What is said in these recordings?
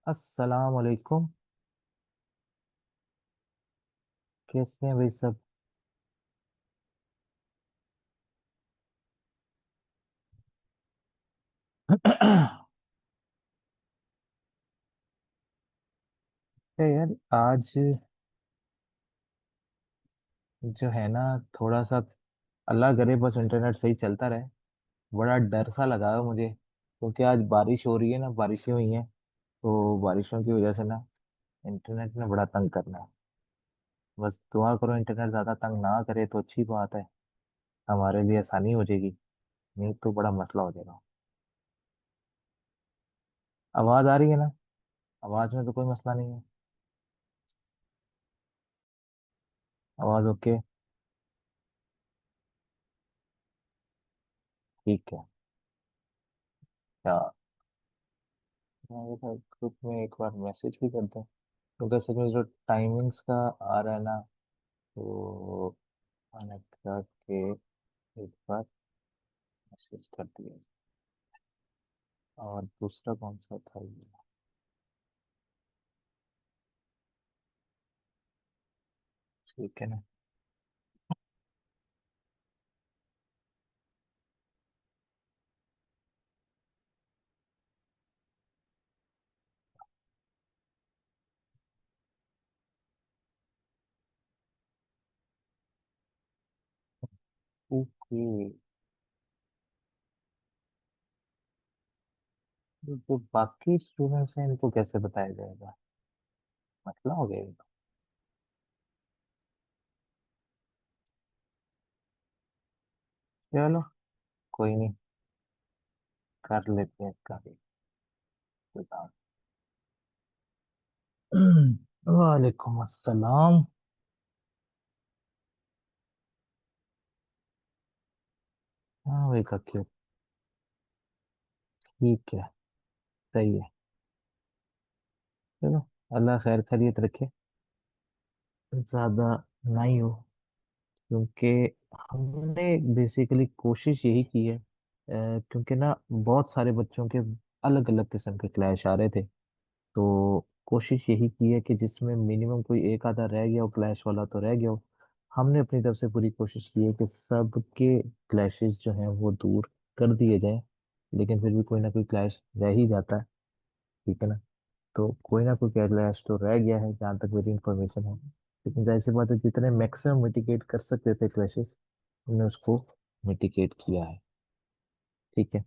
अस्सलाम वालेकुम। कैसे हैं भाई सब? यार आज जो है ना, थोड़ा सा अल्लाह करे बस इंटरनेट सही चलता रहे। बड़ा डर सा लगा है मुझे, क्योंकि आज बारिश हो रही है ना, बारिशें हुई हैं। तो बारिशों की वजह से ना इंटरनेट ने बड़ा तंग करना है। बस दुआ करो इंटरनेट ज्यादा तंग ना करे तो अच्छी बात है, हमारे लिए आसानी हो जाएगी। नहीं तो बड़ा मसला हो जाएगा। आवाज आ रही है ना? आवाज में तो कोई मसला नहीं है। आवाज ओके? ठीक है। क्या ग्रुप में एक बार मैसेज भी कर दो, क्योंकि असल में जो टाइमिंग्स का आ रहा है ना, तो मैंने करके एक बार मैसेज कर दिया। और दूसरा कौन सा था ये? ठीक है ना? ओके। तो जो बाकी स्टूडेंट्स हैं इनको कैसे बताया जाएगा? मतलब हो गया ये तो। चलो, कोई नहीं, कर लेते हैं इसका भी इंतजाम। वालेकुम अस्सलाम। हाँ भाई काकी, ठीक है, सही है। चलो, अल्लाह खैर खैरियत रखे, ज्यादा नहीं हो। क्योंकि हमने बेसिकली कोशिश यही की है, क्योंकि ना बहुत सारे बच्चों के अलग अलग किस्म के क्लैश आ रहे थे। तो कोशिश यही की है कि जिसमें मिनिमम कोई एक आधा रह गया हो, क्लैश वाला तो रह गया हो। हमने अपनी तरफ से पूरी कोशिश की है कि सबके क्लैशेस जो हैं वो दूर कर दिए जाएं। लेकिन फिर भी कोई ना कोई क्लैश रह ही जाता है। ठीक है ना? तो कोई ना कोई क्लैश तो रह गया है, जहाँ तक मेरी इंफॉर्मेशन है। लेकिन जाहिर सी बात है, जितने मैक्सिमम मिटिगेट कर सकते थे क्लैशेस, हमने उसको मिटिगेट किया है। ठीक है।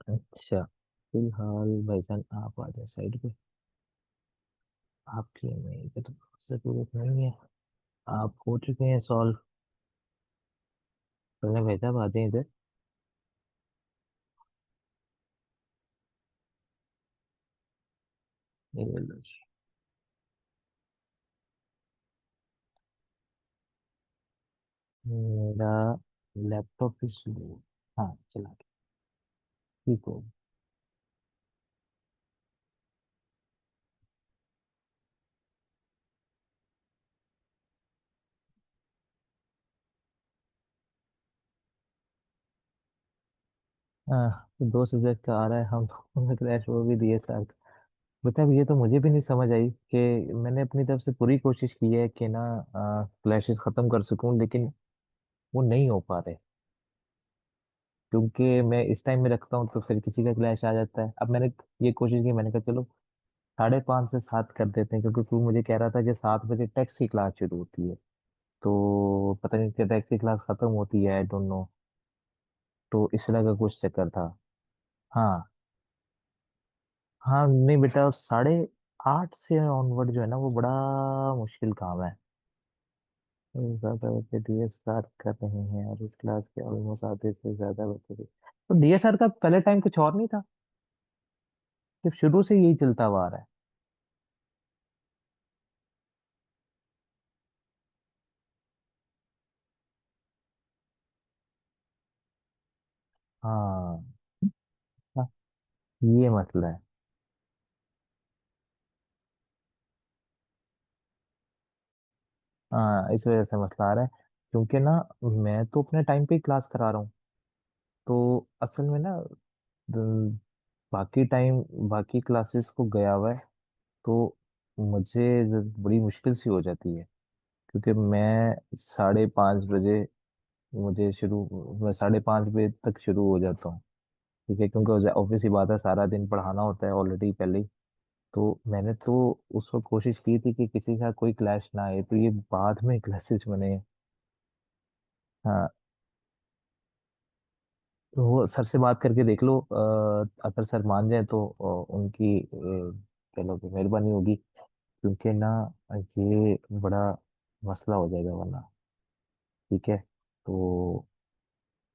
अच्छा, फिलहाल भाईजान आप आ जाए साइड पे। आपकी मेल पे तो जरूरत नहीं है, आप हो चुके हैं सॉल्व। मैंने भेजा, आप आते हैं इधर। ये ले लो जी। मेरा लैपटॉप भी स्लो। हाँ चला गया। ठीक हो। हाँ, तो दो सब्जेक्ट का आ रहा है, हम लोगों ने क्रैश वो भी दिए सर। मतलब ये तो मुझे भी नहीं समझ आई कि मैंने अपनी तरफ से पूरी कोशिश की है कि ना क्लैशेस खत्म कर सकूं, लेकिन वो नहीं हो पा रहे। क्योंकि मैं इस टाइम में रखता हूँ तो फिर किसी का क्लैश आ जाता है। अब मैंने ये कोशिश की, मैंने कहा चलो 5:30 से 7 कर देते हैं, क्योंकि तू मुझे कह रहा था कि 7 बजे टैक्स की क्लास शुरू होती है। तो पता नहीं क्या टैक्स की क्लास खत्म होती है, आई डोंट नो। तो इस तरह का कुछ चक्कर था। हाँ। हाँ नहीं बेटा, 8:30 से ऑनवर्ड जो है ना वो बड़ा मुश्किल काम है। ज्यादा बच्चे डीएसआर कर रहे हैं और इस क्लास के ऑलमोस्ट आधे से ज्यादा बच्चे तो डीएसआर का पहले टाइम कुछ और नहीं था, सिर्फ शुरू से यही चलता हुआ आ रहा है। हाँ। हाँ, ये मसला है। हाँ, इस वजह से मसला आ रहा है। क्योंकि ना मैं तो अपने टाइम पे ही क्लास करा रहा हूँ। तो असल में ना द- बाकी टाइम बाकी क्लासेस को गया हुआ है। तो मुझे बड़ी मुश्किल सी हो जाती है। क्योंकि मैं 5:30 बजे मैं 5:30 बजे तक शुरू हो जाता हूँ। ठीक है, क्योंकि ऑब्वियस ही बात है, सारा दिन पढ़ाना होता है ऑलरेडी पहले ही। तो मैंने तो उस वक्त कोशिश की थी कि किसी का कोई क्लैश ना आए, तो ये बाद में क्लासेस बने। हाँ, तो वो सर से बात करके देख लो, अगर सर मान जाए तो उनकी चलो कि मेहरबानी होगी। क्योंकि ना ये बड़ा मसला हो जाएगा वरना। ठीक है। तो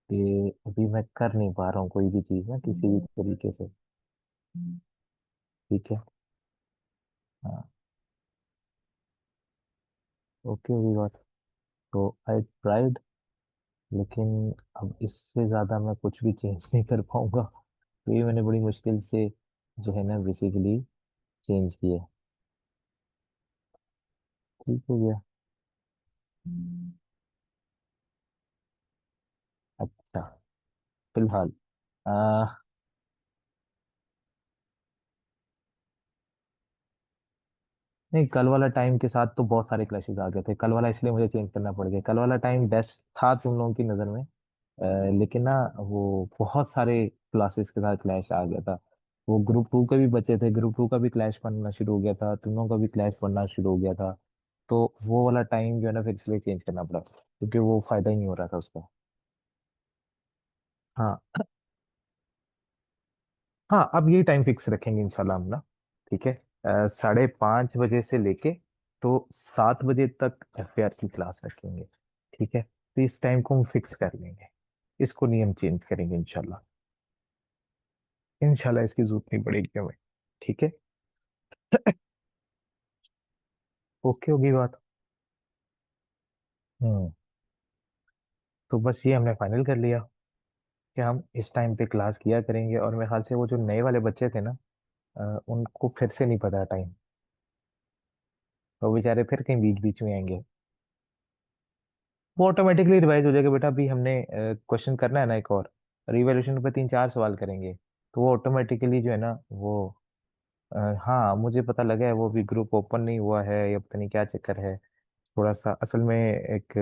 ये अभी मैं कर नहीं पा रहा हूँ कोई भी चीज़ ना किसी भी तरीके से। ठीक है। हाँ। ओके, हुई बात। तो आई ट्राइड, लेकिन अब इससे ज़्यादा मैं कुछ भी चेंज नहीं कर पाऊंगा। तो ये मैंने बड़ी मुश्किल से जो है ना बेसिकली चेंज किया। ठीक हो गया। अच्छा, फिलहाल नहीं, कल वाला टाइम के साथ तो बहुत सारे क्लैशेस आ गए थे। कल वाला इसलिए मुझे चेंज करना पड़ गया। कल वाला टाइम बेस्ट था तुम लोगों की नज़र में। लेकिन ना वो बहुत सारे क्लासेस के साथ क्लैश आ गया था। वो ग्रुप टू के भी बच्चे थे, ग्रुप टू का भी क्लैश बनना शुरू हो गया था, तुम लोगों का भी क्लैश बनना शुरू हो गया था। तो वो वाला टाइम जो है ना फिर इसलिए चेंज करना पड़ा, क्योंकि वो फायदा ही नहीं हो रहा था उसका। हाँ। हाँ, अब ये टाइम फिक्स रखेंगे इंशाल्लाह हम ना। ठीक है। 5:30 बजे से लेके तो 7 बजे तक एफआर की क्लास रखेंगे। ठीक है, तो इस टाइम को हम फिक्स कर लेंगे। इसको नियम चेंज करेंगे इंशाल्लाह। इंशाल्लाह इसकी जरूरत नहीं पड़ेगी हमें। ठीक है। ओके होगी बात। हम्म। तो बस ये हमने फाइनल कर लिया कि हम इस टाइम पे क्लास किया करेंगे। और मेरे ख्याल से वो जो नए वाले बच्चे थे ना, उनको फिर से नहीं पता टाइम। तो वो बेचारे फिर कहीं बीच बीच में आएंगे। वो ऑटोमेटिकली रिवाइज हो जाएगा बेटा। अभी हमने क्वेश्चन करना है ना एक और, रिवॉल्यूशन पे 3-4 सवाल करेंगे। तो वो ऑटोमेटिकली जो है ना वो हाँ, मुझे पता लगा है। वो भी ग्रुप ओपन नहीं हुआ है या पता नहीं क्या चक्कर है। थोड़ा सा असल में एक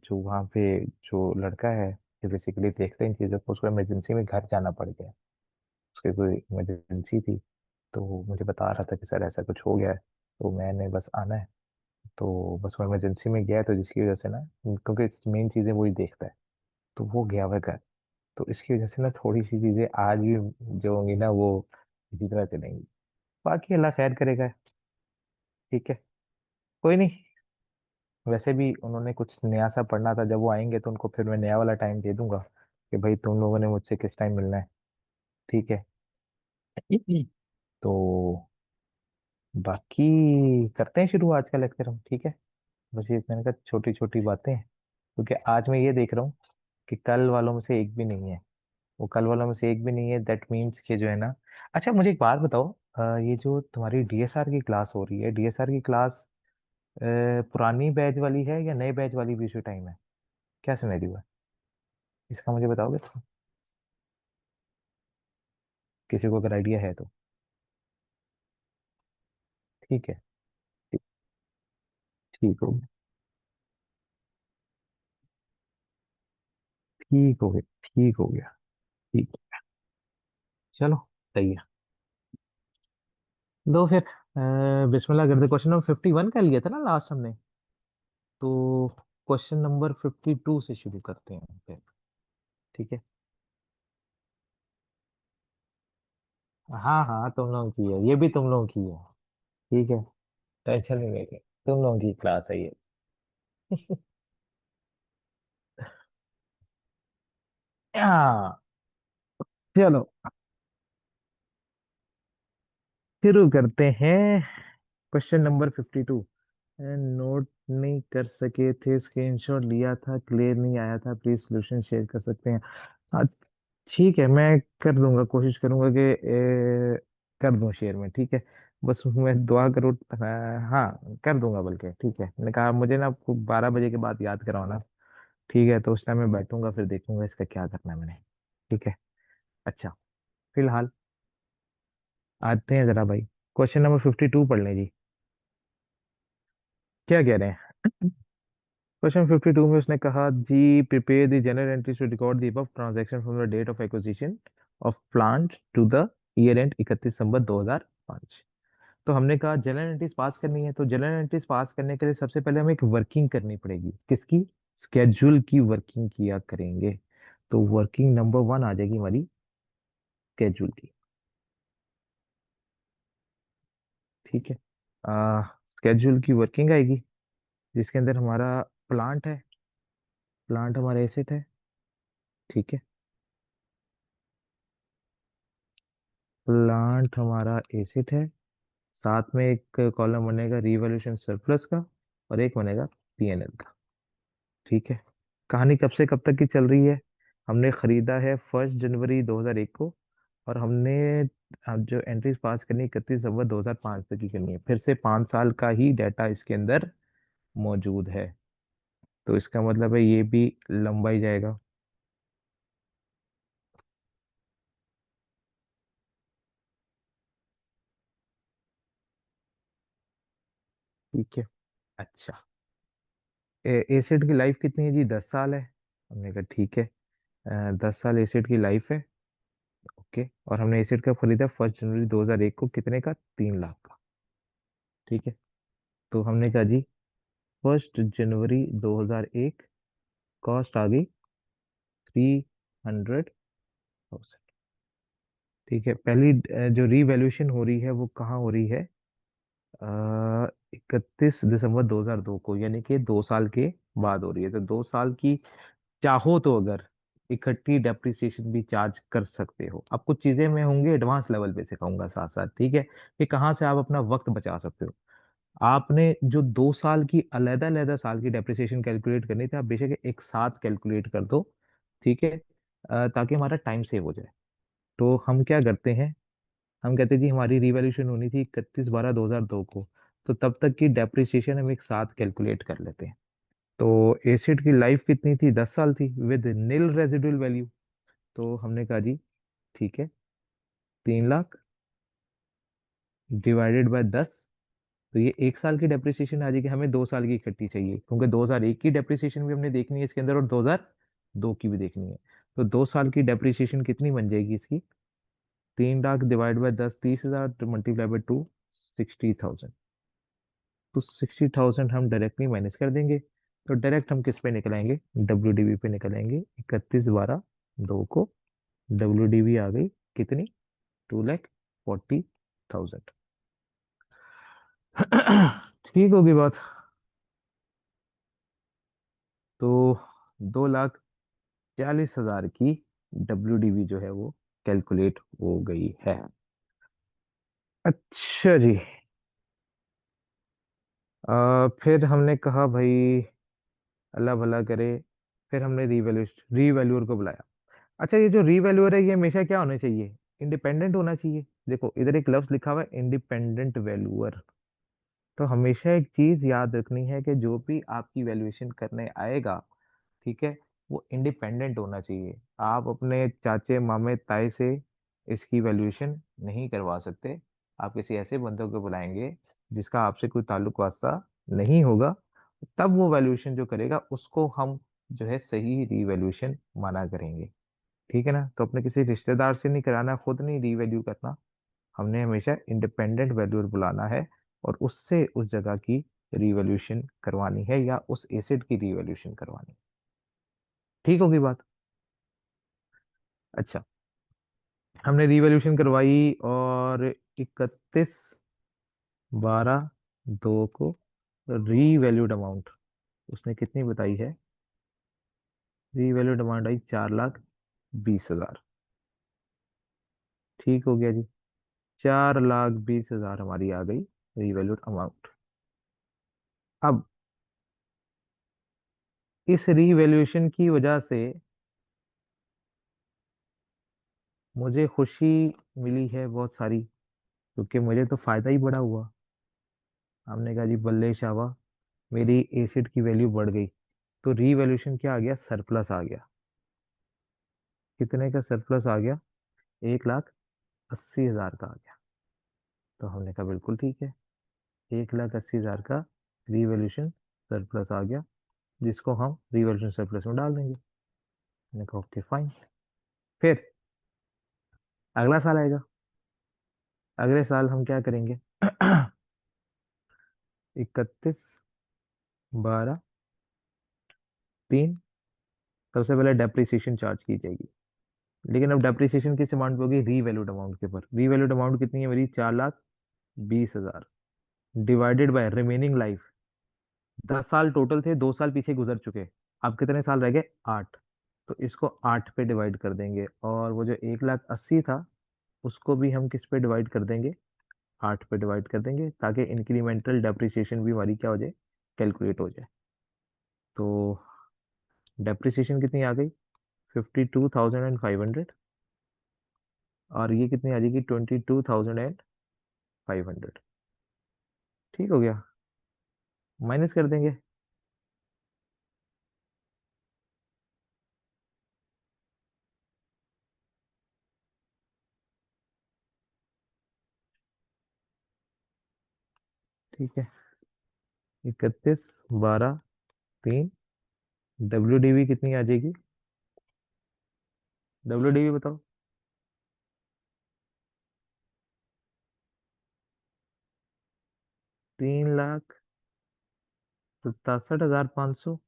जो वहाँ पे जो लड़का है जो बेसिकली देखते हैं इन चीज़ों को, उसको इमरजेंसी में घर जाना पड़ गया। उसके कोई इमरजेंसी थी। तो वो मुझे बता रहा था कि सर ऐसा कुछ हो गया है, तो मैंने बस आना है। तो बस वो इमरजेंसी में गया है, तो जिसकी वजह से ना, क्योंकि मेन चीज़ें वही देखता है, तो वो गया हुआ है घर। तो इसकी वजह से ना थोड़ी सी चीज़ें आज भी जो होंगी ना वो इसी तरह चलेंगी। बाकी अल्लाह खैर करेगा। ठीक है। कोई नहीं। वैसे भी उन्होंने कुछ नया सा पढ़ना था, जब वो आएंगे तो उनको फिर मैं नया वाला टाइम दे दूंगा कि भाई तुम लोगों ने मुझसे किस टाइम मिलना है। ठीक है। तो बाकी करते हैं शुरू आज का लेक्चर हम। ठीक है। बस ये मैंने कहा छोटी छोटी बातें हैं, क्योंकि आज मैं ये देख रहा हूँ कि कल वालों में से एक भी नहीं है। वो कल वालों में से एक भी नहीं है, दैट मीन्स कि जो है ना। अच्छा, मुझे एक बात बताओ। ये जो तुम्हारी डीएसआर की क्लास हो रही है, डीएसआर की क्लास पुरानी बैच वाली है या नए बैच वाली भी उसी टाइम है? क्या सिनेरियो है इसका, मुझे बताओगे तो? किसी को अगर आइडिया है तो। ठीक है। ठीक। ठीक हो गया। ठीक हो गया। ठीक हो गया। ठीक। चलो, सही है। दो फिर बिस्मिल्लाह करते। क्वेश्चन नंबर 51 कर लिया था ना लास्ट हमने। तो क्वेश्चन नंबर 52 से शुरू करते हैं फिर। ठीक है। हाँ हाँ, तुम लोगों की है, ये भी तुम लोगों की है। ठीक है। टेंशन नहीं लेके, तुम लोगों की क्लास है ये। हाँ। चलो, शुरू करते हैं। Question number 52। नोट नहीं कर सके थे, स्क्रीनशॉट लिया था, क्लियर नहीं आया था, प्लीज सोल्यूशन शेयर कर सकते हैं? हाँ, ठीक है, मैं कर दूंगा, कोशिश करूंगा कि कर दूं शेयर में। ठीक है। बस मैं दुआ करो। हाँ कर दूंगा, बल्कि ठीक है, मैंने कहा मुझे ना आपको 12 बजे के बाद याद करवाना। ठीक है, तो उस टाइम मैं बैठूंगा, फिर देखूंगा इसका क्या करना है मैंने। ठीक है। अच्छा, फिलहाल आते हैं जरा भाई, क्वेश्चन नंबर 52 पढ़ लें जी। क्या कह रहे हैं? क्वेश्चन 52 में उसने कहा जी, prepare the journal entries to record the above transaction from the date of acquisition of plant to the year end 31 December 2005। तो हमने कहा जनरल एंट्रीज पास करनी है, तो जनरल एंट्रीज पास करने के लिए सबसे पहले हमें एक वर्किंग करनी पड़ेगी। किसकी? स्केड्यूल की वर्किंग किया करेंगे। तो वर्किंग नंबर 1 आ जाएगी हमारी स्केड्यूल की। ठीक है। स्केड्यूल की वर्किंग आएगी, जिसके अंदर हमारा प्लांट है, प्लांट हमारा एसेट है। ठीक है, प्लांट हमारा एसेट है। साथ में एक कॉलम बनेगा रिवॉल्यूशन सरप्लस का, और एक बनेगा पीएनएल का। ठीक है। कहानी कब से कब तक की चल रही है? हमने खरीदा है 1 जनवरी 2001 को, और हमने अब जो एंट्रीज पास करनी 31 दिसंबर 2005 तक की करनी है। फिर से 5 साल का ही डाटा इसके अंदर मौजूद है, तो इसका मतलब है ये भी लंबा ही जाएगा। ठीक है। अच्छा, एसिड की लाइफ कितनी है जी? 10 साल है। हमने कहा ठीक है, 10 साल एसिड की लाइफ है। ओके, और हमने एसिड का खरीदा 1 जनवरी 2001 को, कितने का? 3 लाख का। ठीक है, तो हमने कहा जी 1 जनवरी 2001, कॉस्ट आ गई 300,000। ठीक है, पहली जो रीवैल्यूएशन हो रही है वो कहाँ हो रही है? 31 दिसंबर 2002 को, यानी कि 2 साल के बाद हो रही है। तो 2 साल की चाहो तो अगर इकट्ठी डेप्रिसिएशन भी चार्ज कर सकते हो। अब कुछ चीजें मैं होंगी एडवांस लेवल पे सिखाऊंगा साथ साथ, ठीक है, कि कहाँ से आप अपना वक्त बचा सकते हो। आपने जो 2 साल की अलग अलग साल की डेप्रिसिएशन कैलकुलेट करनी थी, आप बेशक एक साथ कैलकुलेट कर दो। ठीक है, ताकि हमारा टाइम सेव हो जाए। तो हम क्या करते हैं, हम कहते हैं जी हमारी रिवॉल्यूशन होनी थी 31/12/2002 को, तो तब तक की डेप्रिसिएशन हम एक साथ कैलकुलेट कर लेते हैं। तो एसिड की लाइफ कितनी थी? 10 साल थी, विद नील रेजिडुअल वैल्यू। तो हमने कहा जी ठीक है, 3 लाख डिवाइडेड बाय 10। तो ये 1 साल की डेप्रिसिएशन आ जाएगी, हमें 2 साल की इकट्ठी चाहिए, क्योंकि 2001 की डेप्रिसिएशन भी हमने देखनी है इसके अंदर, और 2002 की भी देखनी है। तो 2 साल की डेप्रिसिएशन कितनी बन जाएगी इसकी? 3 lakh divide by 10, 30,000, multiply by 2, 60,000। तो 60,000 हम डायरेक्टली माइनस कर देंगे। तो डायरेक्ट हम किस पे निकलाएंगे? WDV पे निकलाएंगे। 31/12/2 को WDV आ गई कितनी? 2,40,000। ठीक होगी बात। तो 2,40,000 की WDV जो है वो कैलकुलेट हो गई है। अच्छा जी, फिर हमने कहा भाई अल्लाह भला करे, फिर हमने रीवैल्यूअर को बुलाया। अच्छा, ये जो रीवैल्यूअर है ये हमेशा क्या होना चाहिए? इंडिपेंडेंट होना चाहिए। देखो इधर एक लफ्ज लिखा हुआ है, इंडिपेंडेंट वैल्यूअर। तो हमेशा एक चीज याद रखनी है कि जो भी आपकी वैल्यूएशन करने आएगा, ठीक है, वो इंडिपेंडेंट होना चाहिए। आप अपने चाचे मामे ताए से इसकी वैल्यूएशन नहीं करवा सकते। आप किसी ऐसे बंदों को बुलाएंगे जिसका आपसे कोई ताल्लुक वास्ता नहीं होगा, तब वो वैल्यूएशन जो करेगा उसको हम जो है सही रीवैल्यूएशन माना करेंगे। ठीक है ना? तो अपने किसी रिश्तेदार से नहीं कराना, खुद नहीं रीवैल्यू करना। हमने हमेशा इंडिपेंडेंट वैल्यूअर बुलाना है, और उससे उस जगह की रीवैल्यूएशन करवानी है, या उस एसेट की रीवैल्यूएशन करवानी है। ठीक होगी बात? अच्छा, हमने रिवॉल्यूशन करवाई, और 31/12/2 को रीवैल्यूड अमाउंट उसने कितनी बताई है? Revalued amount I 4,20,000। ठीक हो गया जी, 4,20,000 हमारी आ गई रीवैल्यूड अमाउंट। अब इस रीवैल्यूएशन की वजह से मुझे खुशी मिली है बहुत सारी। क्योंकि मुझे तो फायदा ही बड़ा हुआ। हमने कहा जी बल्ले शाबा, मेरी एसिड की वैल्यू बढ़ गई। तो रीवैल्यूएशन क्या आ गया, सरप्लस आ गया। कितने का सरप्लस आ गया, 1,80,000 का आ गया। तो हमने कहा बिल्कुल ठीक है, 1,80,000 का रीवैल्यूएशन सरप्लस आ गया, जिसको हम रीवैल्यूएशन सरप्लस में डाल देंगे। मैंने कहा ओके फाइन। फिर अगला साल आएगा, अगले साल हम क्या करेंगे, 31/12/3, सबसे पहले डेप्रिसिएशन चार्ज की जाएगी। लेकिन अब डेप्रिसिएशन किस अमाउंट पे होगी, रीवैल्यूड अमाउंट के ऊपर। रीवैल्यूड अमाउंट कितनी है मेरी, 4,20,000, डिवाइडेड बाय रिमेनिंग लाइफ। 10 साल टोटल थे, 2 साल पीछे गुजर चुके, अब कितने साल रह गए, 8। तो इसको 8 पे डिवाइड कर देंगे, और वो जो 1,80,000 था उसको भी हम किस पे डिवाइड कर देंगे, 8 पे डिवाइड कर देंगे, ताकि इंक्रीमेंटल डेप्रिसिएशन भी हमारी क्या हो जाए, कैलकुलेट हो जाए। तो डेप्रिसिएशन कितनी आ गई, 52,500, और ये कितनी आ जाएगी, 22,500। ठीक हो गया, माइनस कर देंगे। ठीक है, 31/12/3, WDV कितनी आ जाएगी, WDV बताओ। 3,67,500,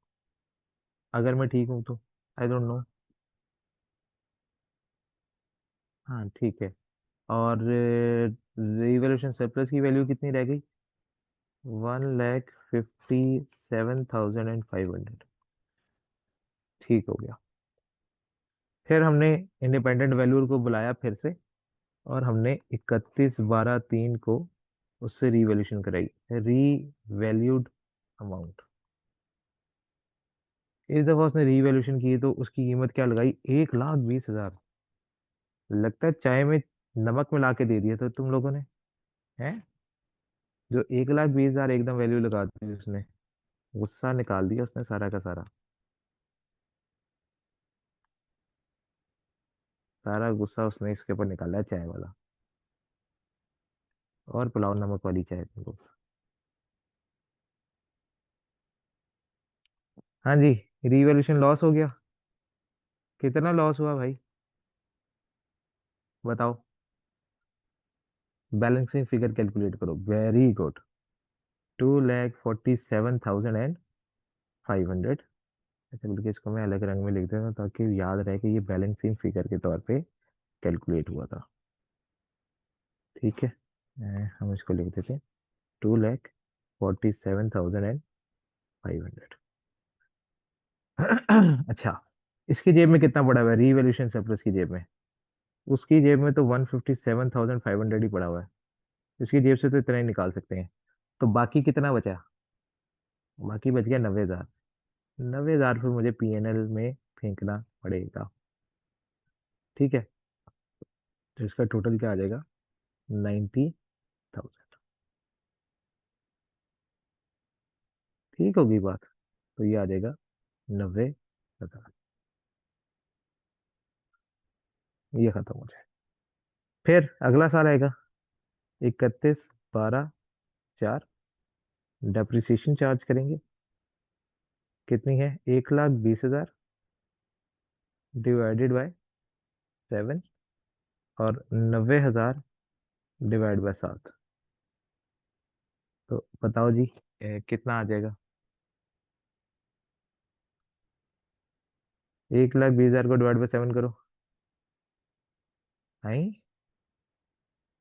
अगर मैं ठीक हूँ तो, आई डोंट नो। हाँ ठीक है। और रिवोल्यूशन सरप्लस की वैल्यू कितनी रह गई, 1,57,500। ठीक हो गया। फिर हमने इंडिपेंडेंट वैल्यूर को बुलाया फिर से, और हमने 31/12/3 को उससे रीवैल्यूशन कराई, रीवैल्यूड अमाउंट। इस दफा उसने रीवैल्यूशन की तो उसकी कीमत क्या लगाई, 1,20,000। लगता है चाय में नमक मिला के दे दिया तो तुम लोगों ने, हैं, जो 1,20,000 एकदम वैल्यू लगा दी उसने, गुस्सा निकाल दिया उसने सारा का सारा। सारा गुस्सा उसने इसके ऊपर निकाला है, चाय वाला। और पिलाओ नमक वाली चाय तुमको। हाँ जी, रीवैल्यूशन लॉस हो गया। कितना लॉस हुआ भाई, बताओ। बैलेंसिंग फिगर कैलकुलेट करो, वेरी गुड। 2,47,500। अच्छा बल्कि इसको मैं अलग रंग में लिख देता हूँ ताकि याद रहे कि ये बैलेंसिंग फिगर के तौर पे कैलकुलेट हुआ था। ठीक है, हम इसको लिख देते हैं, 2,47,500। अच्छा, इसकी जेब में कितना पड़ा हुआ है, रीवैल्यूएशन सरप्लस की जेब में, उसकी जेब में तो 157,500 ही पड़ा हुआ है। इसकी जेब से तो इतना ही निकाल सकते हैं। तो बाकी कितना बचा, बाकी बच गया 90,000। 90,000 फिर मुझे पीएनएल में फेंकना पड़ेगा। ठीक है, तो इसका टोटल क्या आ जाएगा, 90,000। ठीक होगी बात, तो ये आ जाएगा 90,000। ये खत्म हो जाए। फिर अगला साल आएगा, 31/12/4, डेप्रिसिएशन चार्ज करेंगे। कितनी है, 1,20,000 डिवाइडेड बाय 7, और 90,000 डिवाइड बाय 7। तो बताओ जी, कितना आ जाएगा, 1,20,000 को डिवाइड बाय 7 करो। आई,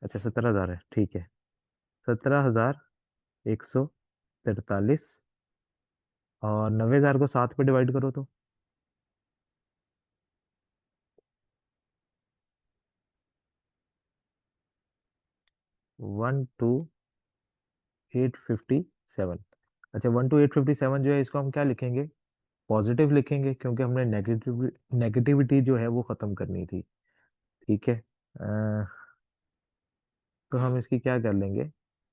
अच्छा 17,000 है, ठीक है। 17,143, और 90,000 को 7 पे डिवाइड करो तो, 12,857। अच्छा, 12,857 जो है इसको हम क्या लिखेंगे, पॉजिटिव लिखेंगे, क्योंकि हमने नेगेटिविटी जो है वो खत्म करनी थी। ठीक है, तो हम इसकी क्या कर लेंगे,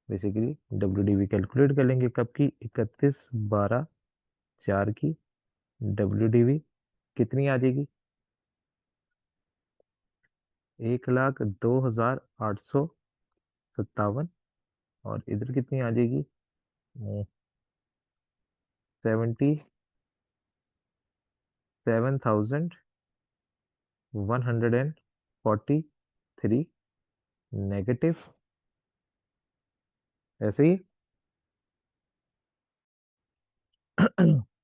बेसिकली WDV कैलकुलेट कर लेंगे कब की, 31/12/4 की WDV कितनी आ जाएगी, 1,02,857। और इधर कितनी आ जाएगी, 77,143 नेगेटिव, ऐसे ही।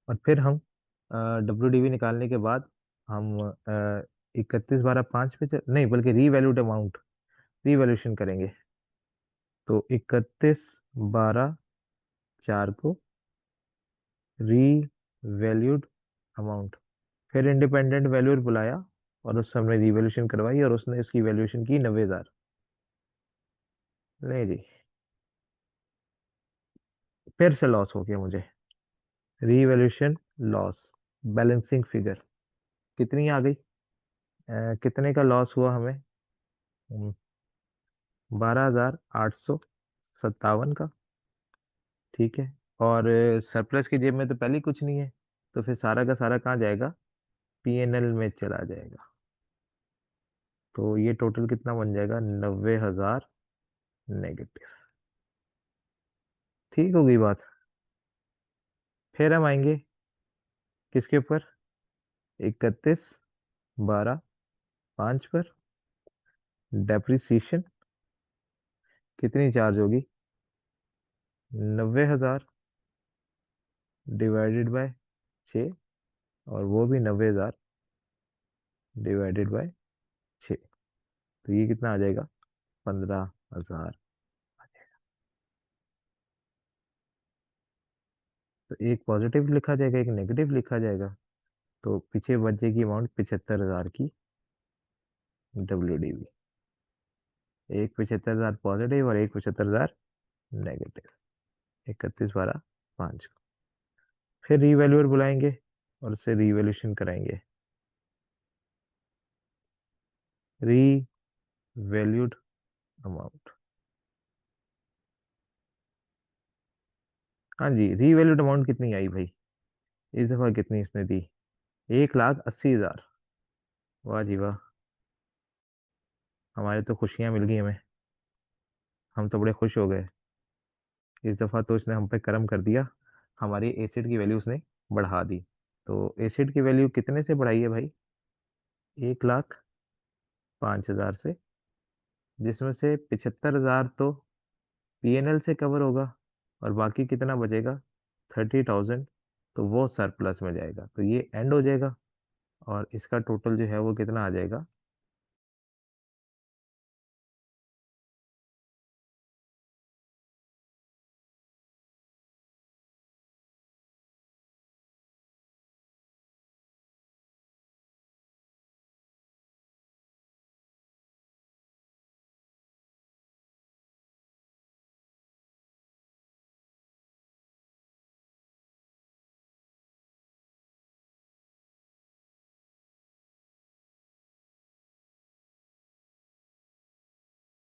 और फिर हम WDV निकालने के बाद हम 31/12/5 पे नहीं, बल्कि रीवैल्यूड अमाउंट, रीवैल्यूशन करेंगे। तो 31/12/4 को री वैल्यूड अमाउंट, फिर इंडिपेंडेंट वैल्यूर बुलाया और उससे हमने रीवैल्यूशन करवाई और उसने इसकी वैल्यूएशन की 90,000। नहीं जी, फिर से लॉस हो गया मुझे। रीवैल्यूशन लॉस, बैलेंसिंग फिगर कितनी आ गई, कितने का लॉस हुआ हमें, 12,857 का। ठीक है। और सरप्लस की जेब में तो पहले ही कुछ नहीं है, तो फिर सारा का सारा कहाँ जाएगा, PNL में चला जाएगा। तो ये टोटल कितना बन जाएगा, 90,000 नेगेटिव। ठीक हो गई बात। फिर हम आएंगे किसके ऊपर, 31/12/5 पर। डेप्रिसिएशन कितनी चार्ज होगी, 90,000 डिवाइडेड बाय 6, और वो भी 90,000 डिवाइडेड बाय 6। तो ये कितना आ जाएगा, 15,000। तो एक पॉजिटिव लिखा जाएगा, एक नेगेटिव लिखा जाएगा। तो पीछे बच जाएगी अमाउंट 75,000 की WDV। एक 75,000 पॉजिटिव और एक 75,000 नेगेटिव, 31/12/5 को। फिर रीवैल्यूअर बुलाएंगे और उससे रीवैल्यूशन कराएंगे, रीवैल्यूड अमाउंट। हाँ जी, रीवैल्यूड अमाउंट कितनी आई भाई, इस दफा कितनी इसने दी, 1,80,000। वाह जी वाह, हमारे तो खुशियां मिल गई हमें, हम तो बड़े खुश हो गए। इस दफा तो इसने हम पे करम कर दिया, हमारी एसिड की वैल्यू उसने बढ़ा दी। तो एसिड की वैल्यू कितने से बढ़ाई है भाई, 1,05,000 से, जिसमें से 75,000 तो PNL से कवर होगा, और बाकी कितना बचेगा, 30,000। तो वो सरप्लस में जाएगा, तो ये एंड हो जाएगा। और इसका टोटल जो है वो कितना आ जाएगा,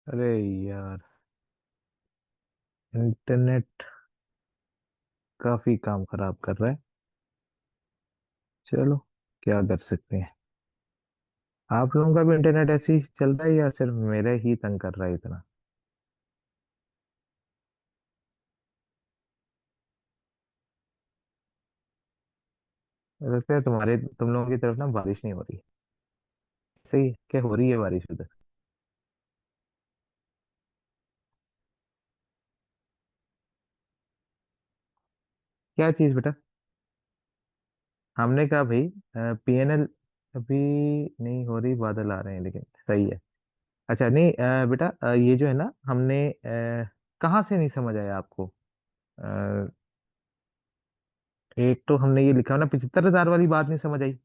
अरे यार, इंटरनेट काफी काम खराब कर रहा है। चलो, क्या कर सकते हैं। आप लोगों का भी इंटरनेट ऐसे ही चल रहा है या सिर्फ मेरे ही तंग कर रहा है इतना। लगता है तुम्हारे, तुम लोगों की तरफ ना बारिश नहीं हो रही। सही है, क्या हो रही है बारिश उधर। क्या चीज बेटा, हमने कहा भाई PNL अभी नहीं हो रही, बादल आ रहे हैं लेकिन सही है। अच्छा नहीं बेटा, ये जो है ना हमने कहाँ से नहीं समझ आया आपको, अ, एक तो हमने ये लिखा ना 75,000 वाली बात नहीं समझ आई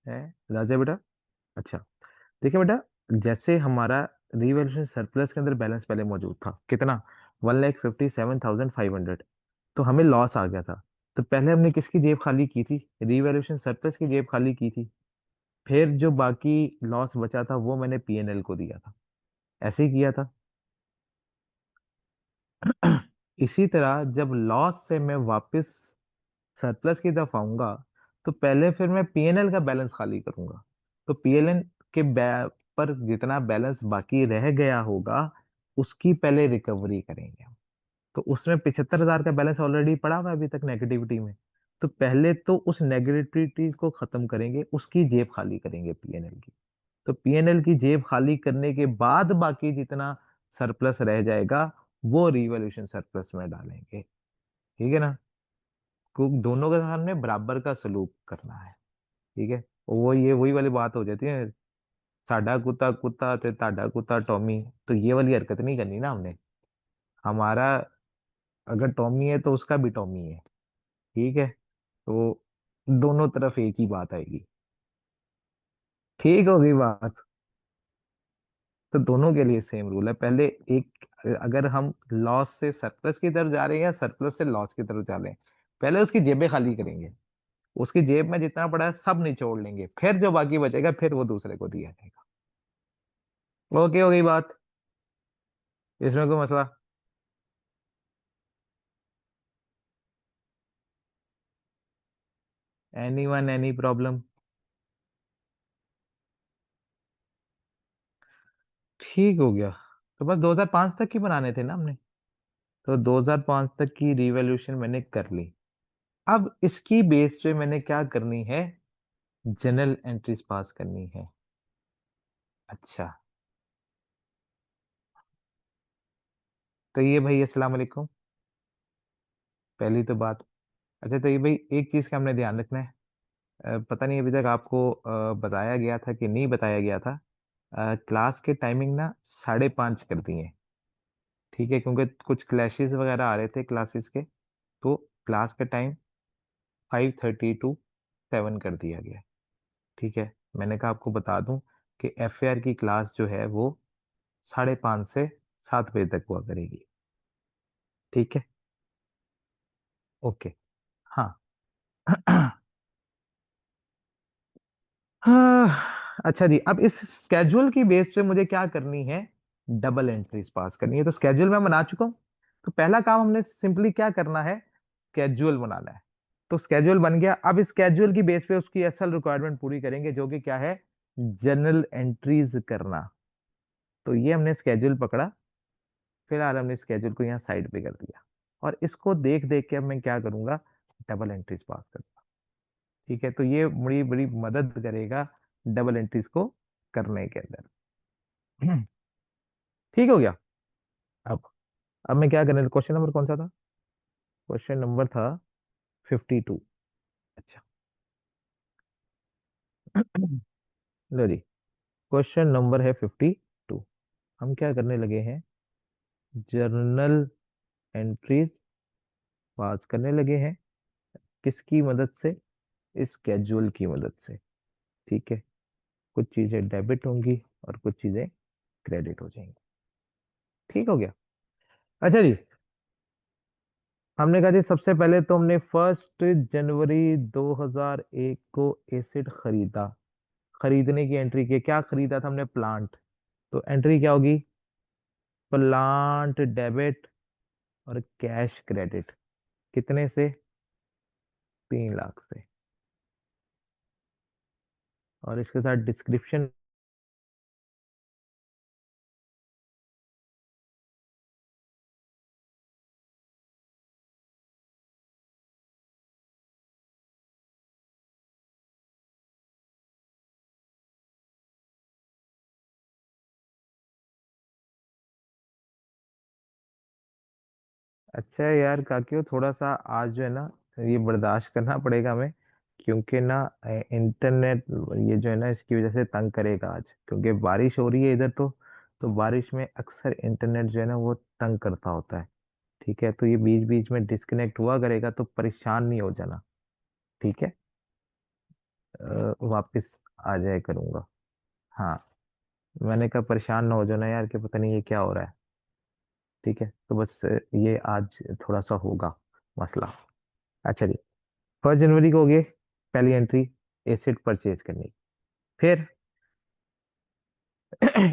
है, राजा बेटा। अच्छा, देखिए बेटा, जैसे हमारा रिवैल्यूएशन सरप्लस के अंदर बैलेंस पहले मौजूद था कितना, 1,57,500। तो हमें लॉस आ गया था। तो पहले हमने किसकी जेब खाली की थी, रिवैल्यूएशन सरप्लस की जेब खाली की थी। फिर जो बाकी लॉस बचा था वो मैंने पीएनएल को दिया था। ऐसे ही किया था। इसी तरह जब लॉस से मैं वापस सरप्लस की तरफ आऊंगा, तो पहले फिर मैं पीएनएल का बैलेंस खाली करूंगा। तो पीएलएन के पर जितना बैलेंस बाकी रह गया होगा, उसकी पहले रिकवरी करेंगे हम। तो उसमें 75,000 का बैलेंस ऑलरेडी पड़ा हुआ है अभी तक नेगेटिविटी में। तो पहले तो उस नेगेटिविटी को खत्म करेंगे, उसकी जेब खाली करेंगे पीएनएल की। तो पीएनएल की जेब खाली करने के बाद बाकी जितना सरप्लस रह जाएगा, वो रिवॉल्यूशन सरप्लस में डालेंगे। ठीक है ना? दोनों के सामने बराबर का सलूक करना है। ठीक है। वो ये वही वाली बात हो जाती है, साडा कुत्ता कुत्ता ते ताडा कुत्ता टॉमी। तो ये वाली हरकत नहीं करनी ना हमने। हमारा अगर टॉमी है तो उसका भी टॉमी है। ठीक है। तो दोनों तरफ एक ही बात आएगी। ठीक हो गई बात। तो दोनों के लिए सेम रूल है। पहले एक, अगर हम लॉस से सरप्लस की तरफ जा रहे हैं या सरप्लस से लॉस की तरफ जा रहे हैं, पहले उसकी जेबें खाली करेंगे। उसकी जेब में जितना पड़ा है सब निचोड़ लेंगे, फिर जो बाकी बचेगा फिर वो दूसरे को दिया जाएगा। ओके हो गई बात। इसमें कोई मसला? Any one any problem? ठीक हो गया। तो बस 2005 तक की बनाने थे ना हमने। तो 2005 तक की रिवॉल्यूशन मैंने कर ली। अब इसकी बेस पे मैंने क्या करनी है? जनरल एंट्रीज पास करनी है। अच्छा। तो ये भाई अस्सलाम वालेकुम। पहली तो बात। अच्छा, तो ये भाई एक चीज का हमने ध्यान रखना है। पता नहीं अभी तक आपको बताया गया था कि नहीं बताया गया था। क्लास के टाइमिंग ना 5:30 कर दी है। ठीक है, क्योंकि कुछ क्लैशेस वगैरह आ रहे थे क्लासेस के। तो क्लास का टाइम 5:30 to 7 कर दिया गया। ठीक है। मैंने कहा आपको बता दूं कि एफएआर की क्लास जो है वो 5:30 से 7 बजे तक हुआ करेगी। ठीक है। ओके। हाँ। हाँ, अच्छा जी, अब इस स्केड्यूल की बेस पे मुझे क्या करनी है? डबल एंट्रीज पास करनी है। तो स्केड्यूल मैं बना चुका हूँ। तो पहला काम हमने सिंपली क्या करना है? स्केड्यूल बनाना है। तो स्केड्यूल बन गया। अब इस स्केड्यूल की बेस पे उसकी असल रिक्वायरमेंट पूरी करेंगे, जो कि क्या है? जनरल एंट्रीज करना। तो ये हमने स्केड्यूल पकड़ा। फिलहाल हमने स्केड्यूल को यहाँ साइड पे कर दिया। और इसको देख देख के अब मैं क्या करूंगा? डबल एंट्रीज पास करूंगा। ठीक है। तो ये बड़ी बड़ी मदद करेगा डबल एंट्रीज को करने के अंदर। ठीक हो गया। अब मैं क्या करने, क्वेश्चन नंबर कौन सा था? क्वेश्चन नंबर था 52। अच्छा। लो जी। क्वेश्चन नंबर है 52। हम क्या करने लगे हैं? जर्नल एंट्रीज पास करने लगे हैं। किसकी मदद से? स्केड्यूल की मदद से। ठीक है। कुछ चीजें डेबिट होंगी और कुछ चीजें क्रेडिट हो जाएंगी। ठीक हो गया। अच्छा जी। हमने कहा जी सबसे पहले तो हमने 1 जनवरी 2001 को एसिड खरीदा। खरीदने की एंट्री की, क्या खरीदा था हमने? प्लांट। तो एंट्री क्या होगी? प्लांट डेबिट और कैश क्रेडिट। कितने से? 3 लाख से। और इसके साथ डिस्क्रिप्शन। अच्छा है यार काकियो, थोड़ा सा आज जो है ना, ये बर्दाश्त करना पड़ेगा हमें। क्योंकि ना इंटरनेट ये जो है ना, इसकी वजह से तंग करेगा आज, क्योंकि बारिश हो रही है इधर। तो बारिश में अक्सर इंटरनेट जो है ना वो तंग करता होता है। ठीक है। तो ये बीच बीच में डिस्कनेक्ट हुआ करेगा, तो परेशान नहीं हो जाना। ठीक है। वापस आ जाए करूंगा। हाँ। मैंने कहा परेशान ना हो जाना यार, कि पता नहीं ये क्या हो रहा है। ठीक है। तो बस ये आज थोड़ा सा होगा मसला। अच्छा जी। 1 जनवरी को हो गए। पहली एंट्री एसिड परचेज करनी। फिर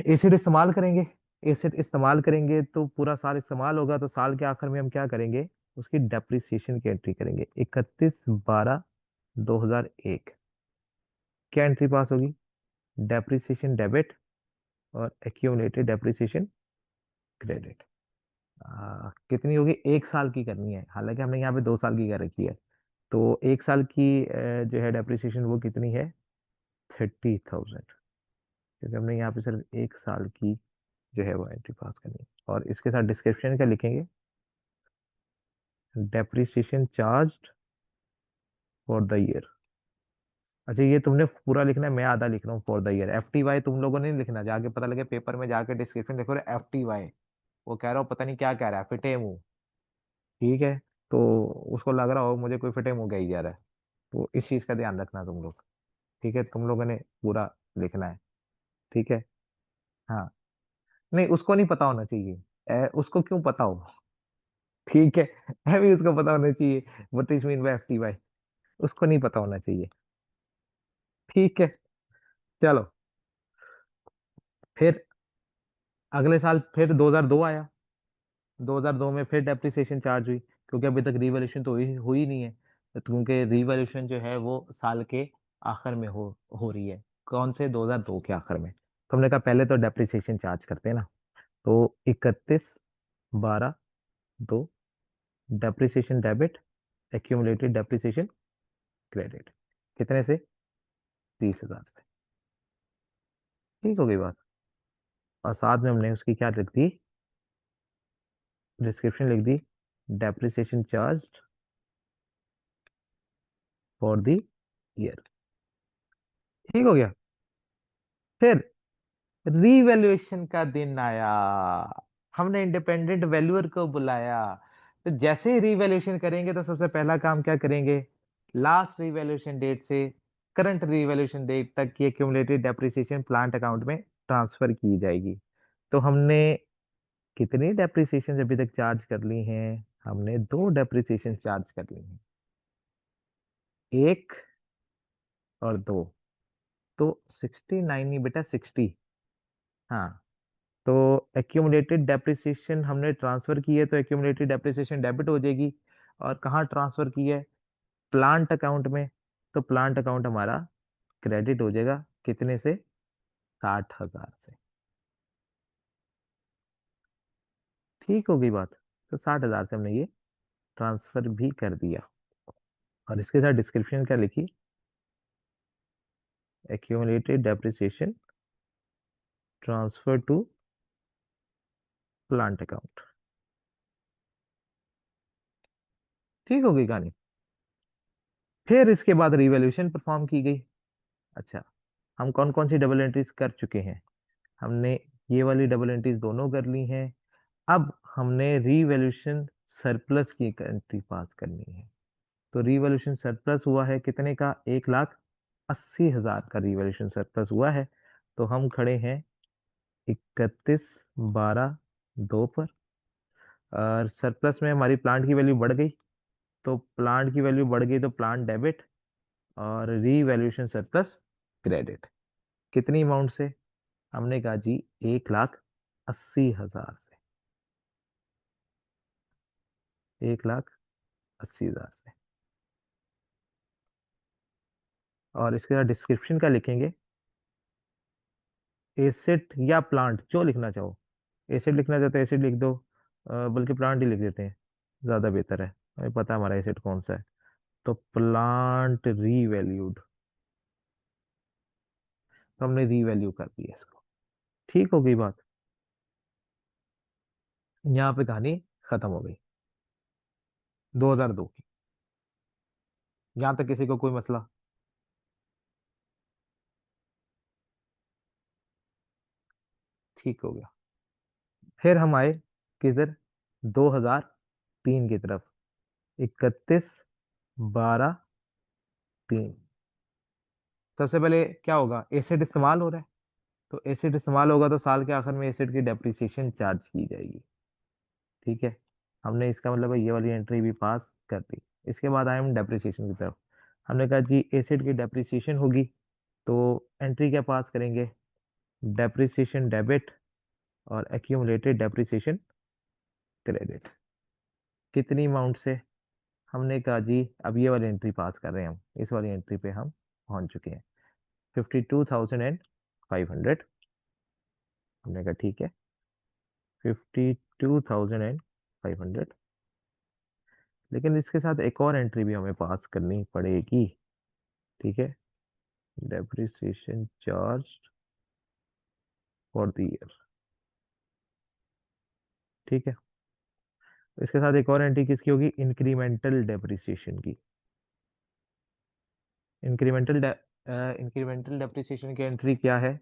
एसिड इस्तेमाल करेंगे। एसिड इस्तेमाल करेंगे तो पूरा साल इस्तेमाल होगा, तो साल के आखिर में हम क्या करेंगे, उसकी डेप्रिसिएशन की एंट्री करेंगे। 31/12/2001 क्या एंट्री पास होगी, डेप्रिसिएशन डेबिट और एक्यूमुलेटेड डेप्रिसिएशन क्रेडिट। कितनी होगी, एक साल की करनी है, हालांकि हमने यहाँ पे 2 साल की कर रखी है। तो एक साल की जो है डेप्रिसिएशन वो कितनी है, 30,000, क्योंकि हमने यहाँ पे सिर्फ एक साल की जो है वो एंट्री पास करनी है। और इसके साथ डिस्क्रिप्शन क्या लिखेंगे, depreciation charge for the year. अच्छा ये तुमने पूरा लिखना है, मैं आधा लिख रहा हूँ, फॉर द ईयर। FTY तुम लोगों ने नहीं लिखना, जाके पता लगे पेपर में जाके डिस्क्रिप्शन लिखो FTY, वो कह रहा हो पता नहीं क्या कह रहा है, फिटे मुंह। ठीक है, तो उसको लग रहा हो मुझे कोई फिटे मुंह कही जा रहा है, तो इस चीज का ध्यान रखना तुम लोग। ठीक है, तुम लोगों ने पूरा लिखना है। ठीक है। हाँ, नहीं उसको नहीं पता होना चाहिए, उसको क्यों पता हो। ठीक है, अभी उसको पता होना चाहिए what is mean by FTY, उसको नहीं पता होना चाहिए। ठीक है, चलो। फिर अगले साल फिर 2002 आया। 2002 में फिर डेप्रिसिएशन चार्ज हुई, क्योंकि अभी तक रिवॉल्यूशन तो हुई हुई नहीं है, तो क्योंकि रिवॉल्यूशन जो है वो साल के आखिर में हो रही है। कौन से, 2002 के आखिर में। तो हमने कहा पहले तो डेप्रिसिएशन चार्ज करते हैं ना। तो 31/12/2 depreciation debit accumulated depreciation credit, कितने से, 30,000 से। ठीक हो गई बात। और साथ में हमने उसकी क्या लिख दी, डिस्क्रिप्शन लिख दी, depreciation charge for the year. ठीक हो गया। फिर रीवैल्यूएशन का दिन आया, हमने इंडिपेंडेंट वैल्यूअर को बुलाया। तो जैसे ही रीवैल्यूएशन करेंगे तो सबसे पहला काम क्या करेंगे, लास्ट रीवैल्यूएशन डेट से करंट रीवैल्यूएशन डेट तक की एक्यूमुलेटेड डेप्रिसिएशन प्लांट अकाउंट में ट्रांसफर की जाएगी। तो हमने कितनी डेप्रिसिएशन अभी तक चार्ज कर ली हैं, हमने 2 डेप्रिसिएशन चार्ज कर ली हैं, 1 और 2। तो 69 नहीं बेटा, 60। हाँ, तो एक्यूमुलेटेड डेप्रिसिएशन हमने ट्रांसफर की है, तो एक्यूमुलेटेड डेप्रिसिएशन डेबिट हो जाएगी। और कहाँ ट्रांसफर की है, प्लांट अकाउंट में। तो प्लांट अकाउंट हमारा क्रेडिट हो जाएगा, कितने से, 60,000 से। ठीक हो गई बात। तो 60,000 से हमने ये ट्रांसफर भी कर दिया। और इसके साथ डिस्क्रिप्शन क्या लिखी, accumulated depreciation transfer to plant account. ठीक हो गई कहानी। फिर इसके बाद रिवॉल्यूशन परफॉर्म की गई। अच्छा, हम कौन कौन सी डबल एंट्रीज कर चुके हैं, हमने ये वाली डबल एंट्रीज दोनों कर ली हैं। अब हमने रीवैल्यूएशन सरप्लस की एंट्री पास करनी है। तो रीवैल्यूएशन सरप्लस हुआ है कितने का, 1,80,000 का रीवैल्यूएशन सरप्लस हुआ है। तो हम खड़े हैं 31/12/2 पर। और सरप्लस में हमारी प्लांट की वैल्यू बढ़ गई, तो प्लांट की वैल्यू बढ़ गई तो प्लांट डेबिट और रीवैल्यूएशन सरप्लस क्रेडिट। कितनी अमाउंट से, हमने कहा जी 1,80,000 से, 1,80,000 से। और इसके बाद डिस्क्रिप्शन का लिखेंगे, एसिड या प्लांट जो लिखना चाहो। एसिड लिखना चाहते हो एसिड लिख दो, बल्कि प्लांट ही लिख देते हैं, ज्यादा बेहतर है, हमें पता है हमारा एसिड कौन सा है। तो प्लांट रीवैल्यूड, तो हमने रीवैल्यू कर दिया इसको। ठीक हो गई बात। यहाँ पे कहानी खत्म हो गई, 2002 की। यहाँ तक किसी को कोई मसला, ठीक हो गया। फिर हम आए किधर, 2003 की तरफ। 31/12/3। सबसे पहले क्या होगा, एसिड इस्तेमाल हो रहा है, तो एसिड इस्तेमाल होगा तो साल के आखिर में एसिड की डेप्रिसिएशन चार्ज की जाएगी। ठीक है, हमने इसका मतलब है ये वाली एंट्री भी पास कर दी। इसके बाद आए हम डेप्रिसिएशन की तरफ। हमने कहा जी एसिड की डेप्रिसिएशन होगी, तो एंट्री क्या पास करेंगे? डेप्रिसिएशन डेबिट और एक्यूमुलेटेड डेप्रिसिएशन क्रेडिट। कितनी अमाउंट से? हमने कहा जी अब ये वाली एंट्री पास कर रहे हैं, हम इस वाली एंट्री पे हम पहुंच चुके हैं। 52,500। हमने कहा ठीक है, 52,500। लेकिन इसके साथ एक और एंट्री भी हमें पास करनी पड़ेगी। ठीक है, depreciation charge for the year. ठीक है, इसके साथ एक और एंट्री किसकी होगी? इंक्रीमेंटल डेप्रिसिएशन की। इंक्रीमेंटल इंक्रीमेंटल डेप्रिसिएशन की एंट्री क्या है?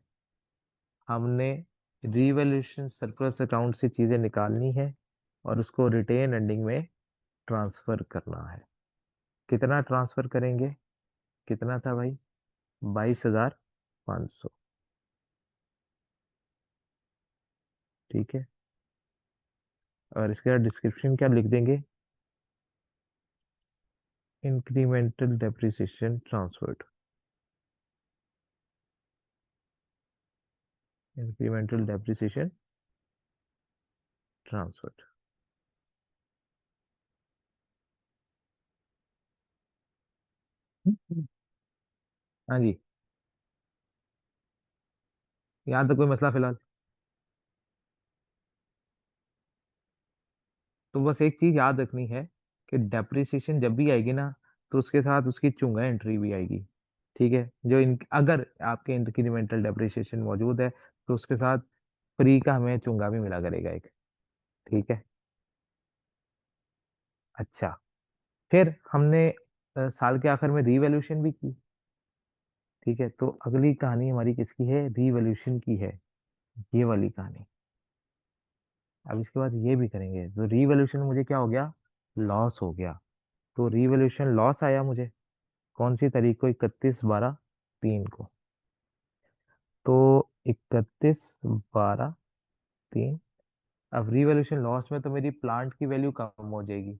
हमने रिवैल्यूएशन सरप्लस अकाउंट से चीजें निकालनी है और उसको रिटेन एंडिंग में ट्रांसफर करना है। कितना ट्रांसफर करेंगे? कितना था भाई? 22,500। ठीक है, और इसके बाद डिस्क्रिप्शन क्या लिख देंगे? Incremental depreciation transferred. Incremental depreciation transferred. हाँ जी, यहाँ तो कोई मसला फिलहाल। तो बस एक चीज याद रखनी है कि डेप्रिसिएशन जब भी आएगी ना, तो उसके साथ उसकी चुंगा एंट्री भी आएगी। ठीक है, अगर आपके इंक्रीमेंटल डेप्रिसिएशन मौजूद है तो उसके साथ फ्री का हमें चुंगा भी मिला करेगा एक। ठीक है। अच्छा, फिर हमने साल के आखिर में रीवैल्यूएशन भी की। ठीक है, तो अगली कहानी हमारी किसकी है? रीवैल्यूएशन की है, ये वाली कहानी। अब इसके बाद ये भी करेंगे, तो रीवैल्यूएशन मुझे क्या हो गया? लॉस हो गया। तो रीवैल्यूएशन लॉस आया मुझे कौन सी तारीख को? 31/12/3 को। तो 31/12/3। अब रीवैल्यूएशन लॉस में तो मेरी प्लांट की वैल्यू कम हो जाएगी,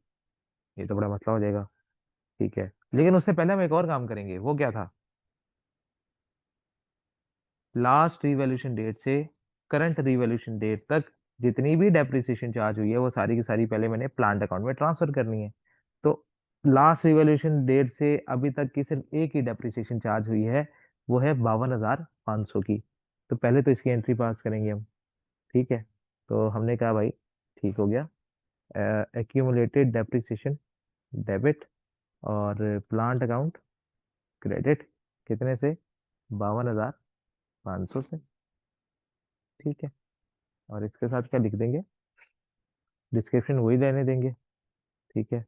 ये तो बड़ा मसला हो जाएगा। ठीक है, लेकिन उससे पहले हम एक और काम करेंगे, वो क्या था? लास्ट रिवॉल्यूशन डेट से करंट रिवॉल्यूशन डेट तक जितनी भी डेप्रिसिएशन चार्ज हुई है वो सारी की सारी पहले मैंने प्लांट अकाउंट में ट्रांसफर करनी है। तो लास्ट रिवॉल्यूशन डेट से अभी तक की सिर्फ एक ही डेप्रिसिएशन चार्ज हुई है, वो है 52,500 की। तो पहले तो इसकी एंट्री पास करेंगे हम। ठीक है, तो हमने कहा भाई ठीक हो गया, एक्यूमुलेटेड डेप्रिसिएशन डेबिट और प्लांट अकाउंट क्रेडिट। कितने से? 52,500 से। ठीक है, और इसके साथ क्या लिख देंगे? डिस्क्रिप्शन वही रहने देंगे। ठीक है,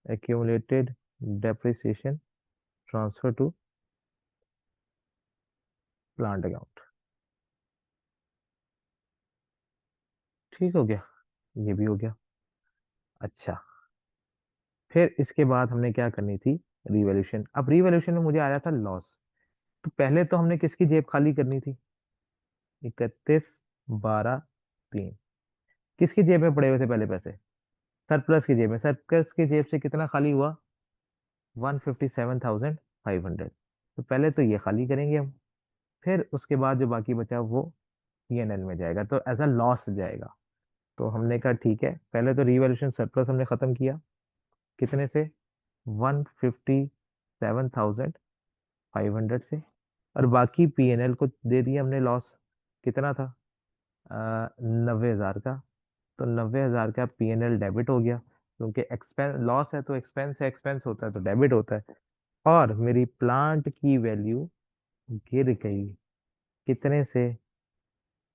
accumulated depreciation transfer to plant account. ठीक हो गया, ये भी हो गया। अच्छा, फिर इसके बाद हमने क्या करनी थी? रिवॉल्यूशन। अब रिवॉल्यूशन में मुझे आया था लॉस, तो पहले तो हमने किसकी जेब खाली करनी थी? 31/12/3। किसकी जेब में पड़े हुए थे पहले पैसे? सरप्लस की जेब में। सरप्लस की जेब से कितना खाली हुआ? 157,500। तो पहले तो ये खाली करेंगे हम, फिर उसके बाद जो बाकी बचा वो पीएनएल में जाएगा, तो एज अ लॉस जाएगा। तो हमने कहा ठीक है, पहले तो रिवॉल्यूशन सरप्लस हमने खत्म किया। कितने से? 157,500 से। और बाकी पीएनएल को दे दिया हमने लॉस। कितना था? 90,000 का। तो 90,000 का पीएनएल डेबिट हो गया, क्योंकि एक्सपेंस लॉस है तो एक्सपेंस है, एक्सपेंस होता है तो डेबिट होता है। और मेरी प्लांट की वैल्यू गिर गई। कितने से?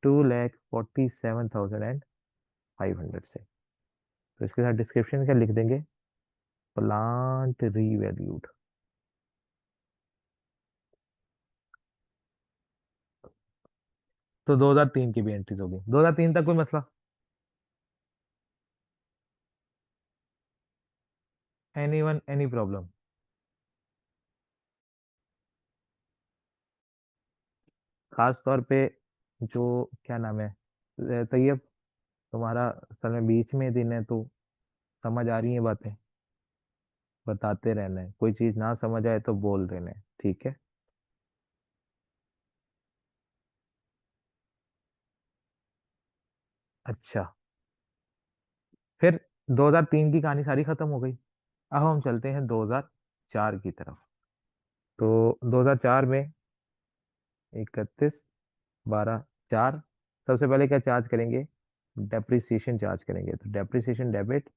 2,47,500 से। तो इसके साथ डिस्क्रिप्शन क्या लिख देंगे? Plant revalued. तो 2003 की भी एंट्रीज होगी, 2003 तक कोई मसला? Any one any problem? खास तौर पे जो, क्या नाम है, तैयब, तुम्हारा असल में बीच में दिन है तो समझ आ रही है बातें? बताते रहना है, कोई चीज ना समझ आए तो बोल देना है। ठीक है। अच्छा, फिर 2003 की कहानी सारी खत्म हो गई। अब हम चलते हैं 2004 की तरफ। तो 2004 में 31/12/4, सबसे पहले क्या चार्ज करेंगे? डेप्रिसिएशन चार्ज करेंगे। तो डेप्रिसिएशन डेबिट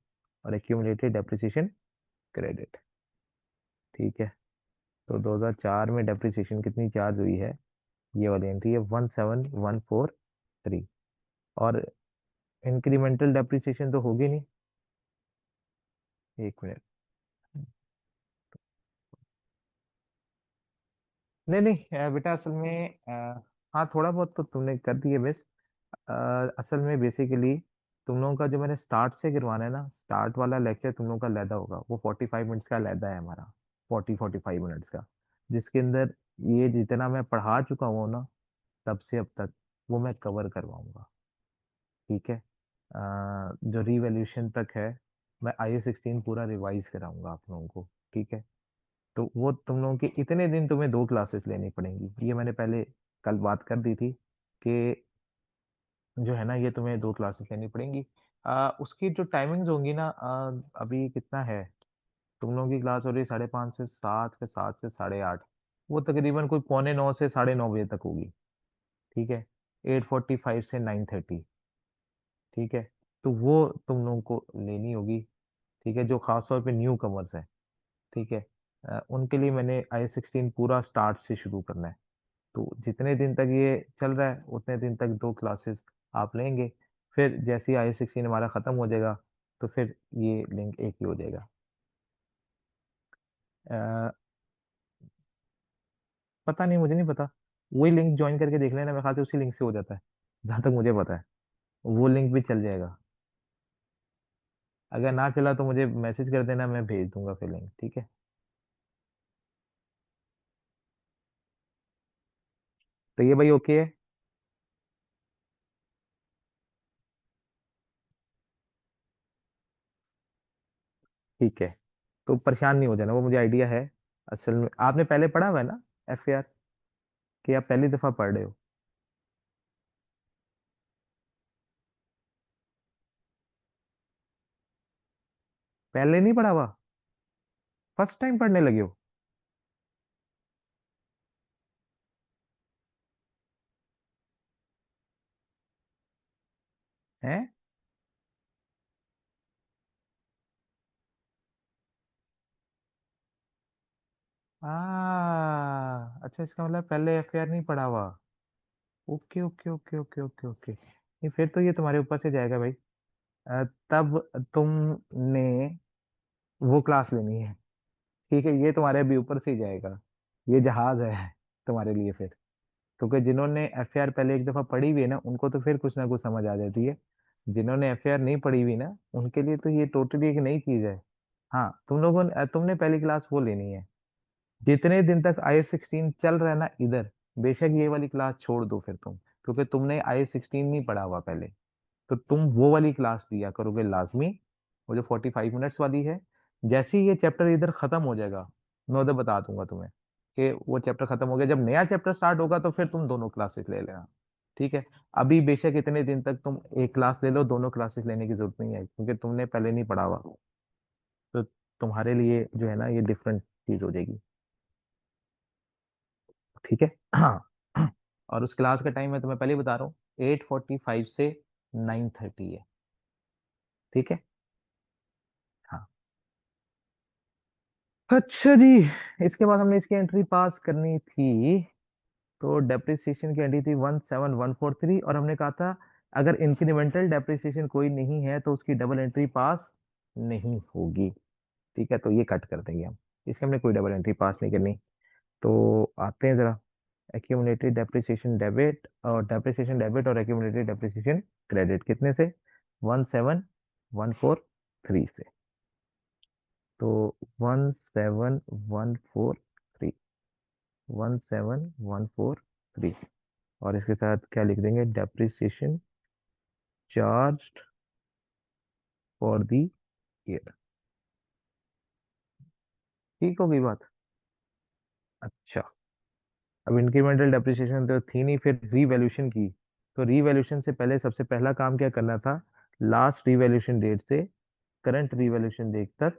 और एक्यूमुलेटेड डेप्रिसिएशन क्रेडिट। ठीक है। तो 2004 में डेप्रिसिएशन कितनी चार्ज हुई है? ये वाली एंट्री है 17143। और इंक्रीमेंटल डेप्रिसिएशन तो होगी नहीं। एक मिनट। नहीं नहीं, बेटा असल में हाँ थोड़ा बहुत तो तुमने कर दिए मिस। असल में बेसिकली तुम लोगों का जो मैंने स्टार्ट से गिरवाना है ना, स्टार्ट वाला लेक्चर तुम लोगों का लैदा होगा, वो 45 मिनट्स का लैदा है हमारा। 45 मिनट्स का, जिसके अंदर ये जितना मैं पढ़ा चुका हूँ ना तब से अब तक, वो मैं कवर करवाऊंगा। ठीक है। जो रिवैल्यूएशन तक है, मैं आई 16 पूरा रिवाइज कराऊंगा आप लोगों को। ठीक है। तो वो तुम लोगों के इतने दिन तुम्हें 2 क्लासेस लेनी पड़ेंगी, ये मैंने पहले कल बात कर दी थी कि जो है ना ये तुम्हें 2 क्लासेस लेनी पड़ेंगी। उसकी जो टाइमिंग्स होंगी ना, अभी कितना है, तुम लोगों की क्लास हो रही है 5:30 से 7, फिर 7 से 8:30। वो तकरीबन कोई 8:45 से 9:30 बजे तक होगी। ठीक है। 8:45 से 9:30। ठीक है। तो वो तुम लोगों को लेनी होगी। ठीक है, जो खास तौर पे न्यू कमर्स है। ठीक है। उनके लिए मैंने आई 16 पूरा स्टार्ट से शुरू करना है। तो जितने दिन तक ये चल रहा है उतने दिन तक 2 क्लासेस आप लेंगे। फिर जैसे ही आई 16 हमारा खत्म हो जाएगा तो फिर ये लिंक एक ही हो जाएगा। अ, पता नहीं, मुझे नहीं पता। वही लिंक ज्वाइन करके देख लेना, मेरे ख्याल से उसी लिंक से हो जाता है, जहां तक मुझे पता है। वो लिंक भी चल जाएगा। अगर ना चला तो मुझे मैसेज कर देना, मैं भेज दूंगा फिर लिंक। ठीक है। तो ये भाई ओके है। ठीक है। तो परेशान नहीं हो जाना, वो मुझे आइडिया है। असल में आपने पहले पढ़ा हुआ है ना FAR, कि आप पहली दफा पढ़ रहे हो? पहले नहीं पढ़ा हुआ? फर्स्ट टाइम पढ़ने लगे हो? हैं? अच्छा, इसका मतलब पहले FAR नहीं पढ़ा हुआ। Okay okay okay okay okay okay, नहीं फिर तो ये तुम्हारे ऊपर से जाएगा भाई। तब तुमने वो क्लास लेनी है। ठीक है, ये तुम्हारे भी ऊपर से ही जाएगा। ये जहाज है तुम्हारे लिए फिर। क्योंकि जिन्होंने FAR पहले एक दफा पढ़ी हुई है ना, उनको तो फिर कुछ ना कुछ समझ आ जाती है। जिन्होंने FAR नहीं पढ़ी हुई ना, उनके लिए तो ये टोटली एक नई चीज है। हाँ, तुमने पहली क्लास वो लेनी है। जितने दिन तक आई 16 चल रहा है ना इधर, बेशक ये वाली क्लास छोड़ दो फिर तुम, क्योंकि तुमने आई 16 नहीं पढ़ा हुआ पहले। तो तुम वो वाली क्लास लिया करोगे लाजमी, वो जो 45 मिनट्स वाली है। जैसे ही ये चैप्टर इधर खत्म हो जाएगा, मैं उधर बता दूंगा तुम्हें कि वो चैप्टर खत्म हो गया। जब नया चैप्टर स्टार्ट होगा तो फिर तुम दोनों क्लासेस ले लेना। ठीक है। अभी बेशक इतने दिन तक तुम एक क्लास ले लो, दोनों क्लासेस लेने की जरूरत नहीं है, क्योंकि तुमने पहले नहीं पढ़ा हुआ। तो तुम्हारे लिए जो है ना ये डिफरेंट चीज हो जाएगी। ठीक है। हाँ। और उस क्लास का टाइम मैं तुम्हें पहले ही बता रहा हूँ, 8:45 से 9:30 है। ठीक है। हाँ। अच्छा जी, इसके बाद हमने इसकी एंट्री पास करनी थी। तो डेप्रिसिएशन की एंट्री थी 17143, और हमने कहा था अगर इंक्रीमेंटल डेप्रिसिएशन कोई नहीं है तो उसकी डबल एंट्री पास नहीं होगी। ठीक है, तो ये कट कर देंगे हम। इसके हमने कोई डबल एंट्री पास नहीं करनी। तो आते हैं जरा एक्यूमुलेटेड डेप्रिसिएशन डेबिट, और डेप्रिसिएशन डेबिट और एक्यूमुलेटेड डेप्रिसिएशन क्रेडिट कितने से? 17143 से। तो 17143, 17143, और इसके साथ क्या लिख देंगे? Depreciation charge for the year. ठीक होगी बात? अच्छा। अब इंक्रीमेंटल डेप्रिसिएशन तो थी नहीं, फिर रीवैल्यूएशन की। तो रीवैल्यूएशन से पहले सबसे पहला काम क्या करना था, लास्ट रीवैल्यूएशन डेट से करंट रीवैल्यूएशन डेट तक।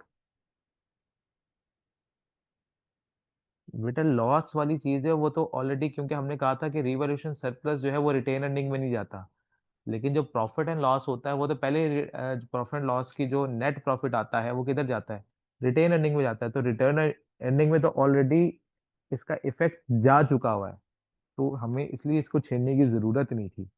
बेटा लॉस वाली चीज है वो तो ऑलरेडी, क्योंकि हमने कहा था कि रीवैल्यूएशन सरप्लस जो है वो रिटेन अर्निंग में नहीं जाता, लेकिन जो प्रॉफिट एंड लॉस होता है वो तो पहले प्रॉफिट एंड लॉस की जो नेट प्रॉफिट आता है वो किधर जाता है, रिटेन अर्निंग में जाता है। तो रिटर्न अर्निंग में तो ऑलरेडी इसका इफेक्ट जा चुका हुआ है, तो हमें इसलिए इसको छेड़ने की जरूरत नहीं थी।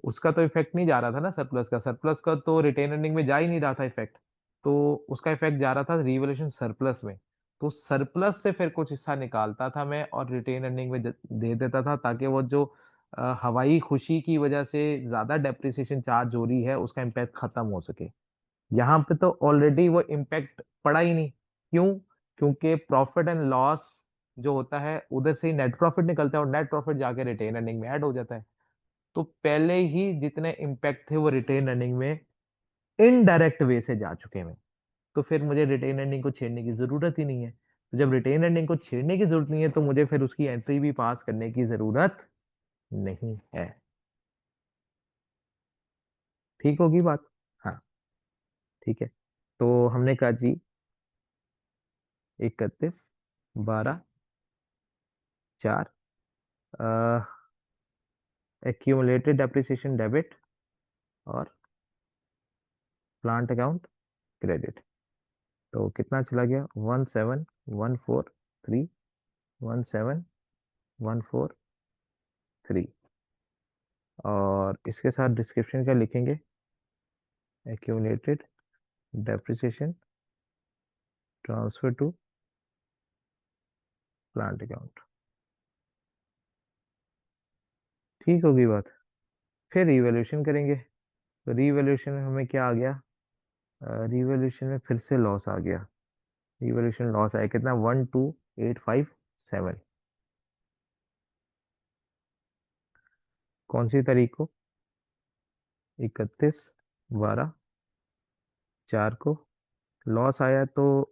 उसका तो इफेक्ट नहीं जा रहा था ना सरप्लस का, सरप्लस का तो रिटेन अर्निंग में जा ही नहीं रहा था इफेक्ट, तो उसका इफेक्ट जा रहा था रिवैल्यूएशन सरप्लस में। तो सरप्लस से फिर कुछ हिस्सा निकालता था मैं और रिटेन अर्निंग में दे देता था, ताकि वो जो हवाई खुशी की वजह से ज्यादा डेप्रिसिएशन चार्ज हो रही है उसका इम्पैक्ट खत्म हो सके। यहाँ पे तो ऑलरेडी वो इम्पैक्ट पड़ा ही नहीं। क्यों? क्योंकि प्रॉफिट एंड लॉस जो होता है उधर से ही नेट प्रॉफिट निकलता है और नेट प्रॉफिट जाके रिटेन अर्निंग में ऐड हो जाता है। तो पहले ही जितने इम्पैक्ट थे वो रिटेन अर्निंग में इनडायरेक्ट वे से जा चुके हैं, तो फिर मुझे रिटेन अर्निंग को छेड़ने की जरूरत ही नहीं है। तो जब रिटेन अर्निंग को छेड़ने की जरूरत नहीं है तो मुझे फिर उसकी एंट्री भी पास करने की जरूरत नहीं है। ठीक होगी बात? हाँ, ठीक है। तो हमने कहा जी 31/12/4 एक्यूमुलेटेड डेप्रिसिएशन डेबिट और प्लांट अकाउंट क्रेडिट। तो कितना चला गया, 17,143, 17,143। और इसके साथ डिस्क्रिप्शन क्या लिखेंगे, accumulated depreciation transfer to plant account. ठीक होगी बात। फिर रिवैल्यूएशन करेंगे। तो रिवैल्यूएशन में हमें क्या आ गया, रिवैल्यूएशन में फिर से लॉस आ गया। रिवैल्यूएशन लॉस आया कितना, 12,857। कौन सी तारीख को, 31/12/4 को लॉस आया, तो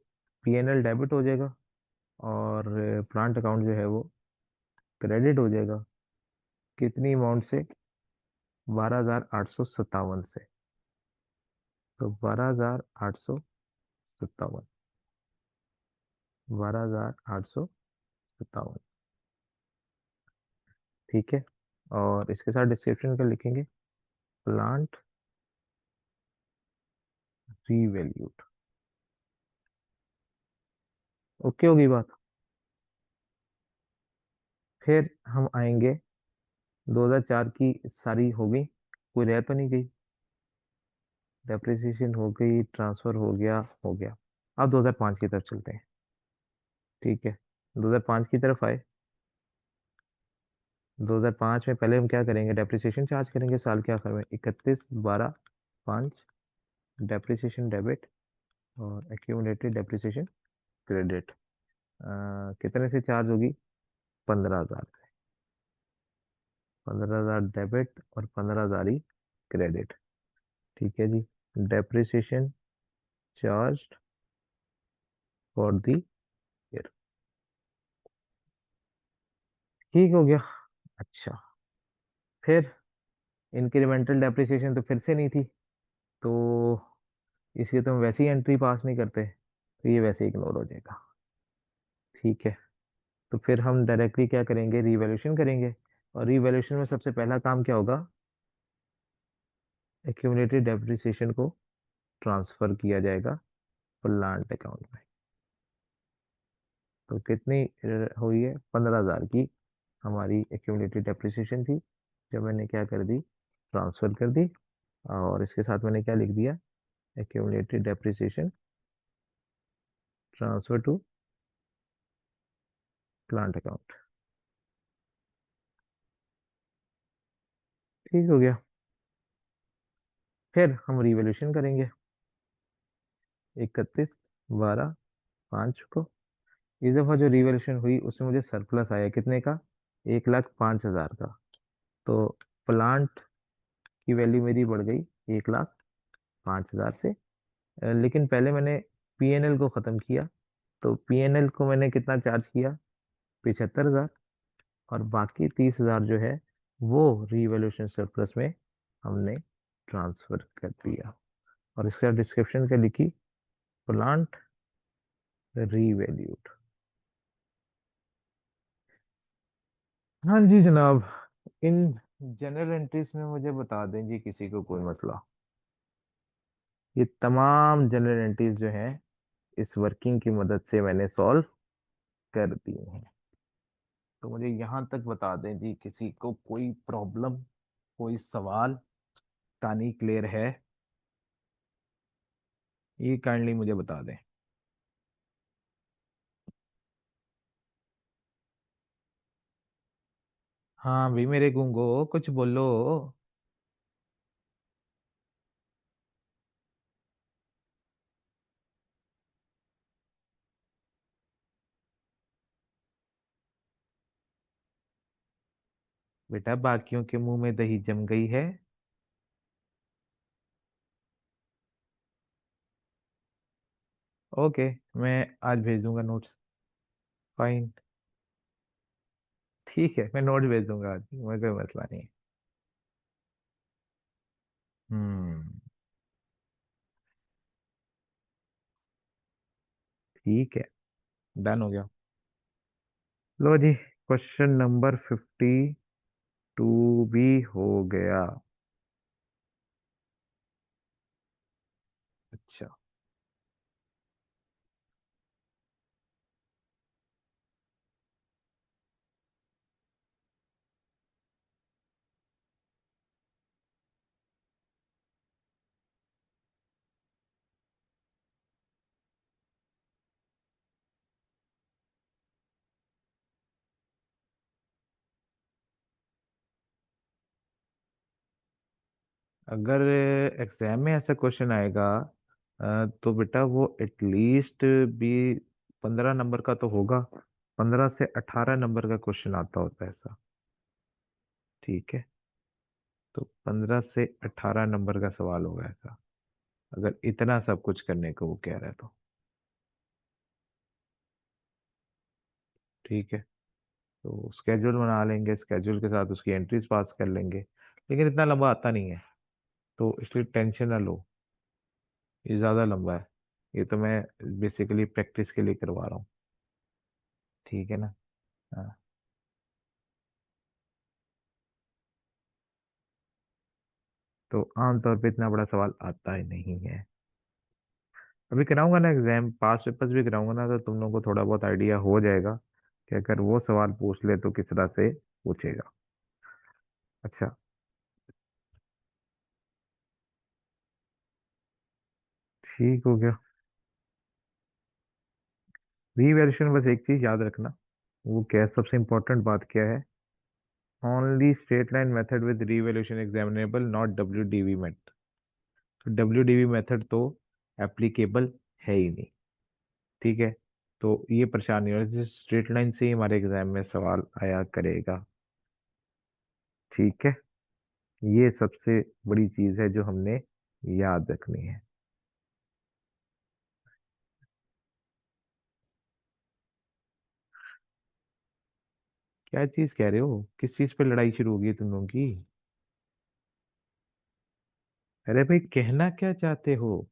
पीएनएल डेबिट हो जाएगा और प्लांट अकाउंट जो है वो क्रेडिट हो जाएगा। कितनी अमाउंट से, 12,857 से। तो 12,857, 12,857। ठीक है। और इसके साथ डिस्क्रिप्शन का लिखेंगे, प्लांट रीवैल्यूड। ओके होगी बात। फिर हम आएंगे, 2004 की सारी हो गई, कोई रह तो नहीं गई, डेप्रिसिएशन हो गई, ट्रांसफर हो गया, हो गया। अब 2005 की तरफ चलते हैं। ठीक है, 2005 की तरफ आए। 2005 में पहले हम क्या करेंगे, डेप्रिसिएशन चार्ज करेंगे साल के आखिर में, 31/12/5 डेप्रिसिएशन डेबिट और एक्यूमुलेटेड डेप्रिसिएशन क्रेडिट। कितने से चार्ज होगी, 15,000 से। 15,000 डेबिट और 15,000 ही क्रेडिट। ठीक है जी, depreciation charge for the year. ठीक हो गया। अच्छा, फिर इंक्रीमेंटल डेप्रिसिएशन तो फिर से नहीं थी, तो इसकी तो हम वैसे ही एंट्री पास नहीं करते, तो ये वैसे इग्नोर हो जाएगा। ठीक है। तो फिर हम डायरेक्टली क्या करेंगे, रीवैल्यूएशन करेंगे। और रीवैल्यूएशन में सबसे पहला काम क्या होगा, एक्यूमुलेटेड डेप्रिसिएशन को ट्रांसफर किया जाएगा प्लांट अकाउंट में। तो कितनी हुई है, 15,000 की हमारी एक्यूमुलेटेड डेप्रिसिएशन थी, जो मैंने क्या कर दी, ट्रांसफर कर दी। और इसके साथ मैंने क्या लिख दिया, accumulated depreciation transfer to plant account. ठीक हो गया। फिर हम रिवोल्यूशन करेंगे, 31/12/5 को। इस दफा जो रिवोल्यूशन हुई उसमें मुझे सरप्लस आया कितने का, 1,05,000 का। तो प्लांट की वैल्यू मेरी बढ़ गई 1,05,000 से। लेकिन पहले मैंने पीएनएल को खत्म किया, तो पीएनएल को मैंने कितना चार्ज किया, 75,000। और बाकी 30,000 जो है वो रीवैल्यूएशन सरप्लस में हमने ट्रांसफर कर दिया। और इसका डिस्क्रिप्शन क्या लिखी? Plant revalued. हाँ जी जनाब, इन जनरल एंट्रीज में मुझे बता दें जी किसी को कोई मसला। ये तमाम जनरल एंट्रीज जो हैं इस वर्किंग की मदद से मैंने सॉल्व कर दी हैं। तो मुझे यहाँ तक बता दें जी किसी को कोई प्रॉब्लम, कोई सवाल। कहानी क्लियर है? ये काइंडली मुझे बता दें। हाँ भी मेरे गूंगो, कुछ बोलो। बेटा बाकियों के मुंह में दही जम गई है। ओके, मैं आज भेज दूंगा नोट्स। फाइन। ठीक है, मैं नोट्स भेज दूंगा आज, मुझे कोई मसला नहीं है। हम्म। ठीक है, डन हो गया। लो जी, क्वेश्चन नंबर 52 भी हो गया। अच्छा। अगर एग्जाम में ऐसा क्वेश्चन आएगा तो बेटा वो एटलीस्ट भी 15 नंबर का तो होगा। 15 से 18 नंबर का क्वेश्चन आता होता है ऐसा। ठीक है, तो 15 से 18 नंबर का सवाल होगा ऐसा, अगर इतना सब कुछ करने को वो कह रहा है तो। ठीक है, तो स्केड्यूल बना लेंगे, स्केड्यूल के साथ उसकी एंट्रीज पास कर लेंगे। लेकिन इतना लंबा आता नहीं है, तो इसलिए टेंशन ना लो। ये ज़्यादा लंबा है। ये तो मैं बेसिकली प्रैक्टिस के लिए करवा रहा हूँ। ठीक है ना? हाँ। तो आमतौर पे इतना बड़ा सवाल आता ही नहीं है। अभी कराऊंगा ना एग्जाम, पास पेपर्स भी कराऊंगा ना, तो तुम लोगों को थोड़ा बहुत आइडिया हो जाएगा कि अगर वो सवाल पूछ ले तो किस तरह से पूछेगा। अच्छा। ठीक हो गया। रीवैल्यूएशन, बस एक चीज याद रखना। वो क्या है, सबसे इंपॉर्टेंट बात क्या है? Only straight line method with revaluation examinable, not W D V method. तो डब्ल्यू डी वी मेथड तो एप्लीकेबल है ही नहीं। ठीक है, तो ये परेशानी हो रही है, स्ट्रेट लाइन से ही हमारे एग्जाम में सवाल आया करेगा। ठीक है, ये सबसे बड़ी चीज है जो हमने याद रखनी है। क्या चीज कह रहे हो? किस चीज पे लड़ाई शुरू होगी तुम लोगों की? अरे भाई, कहना क्या चाहते हो?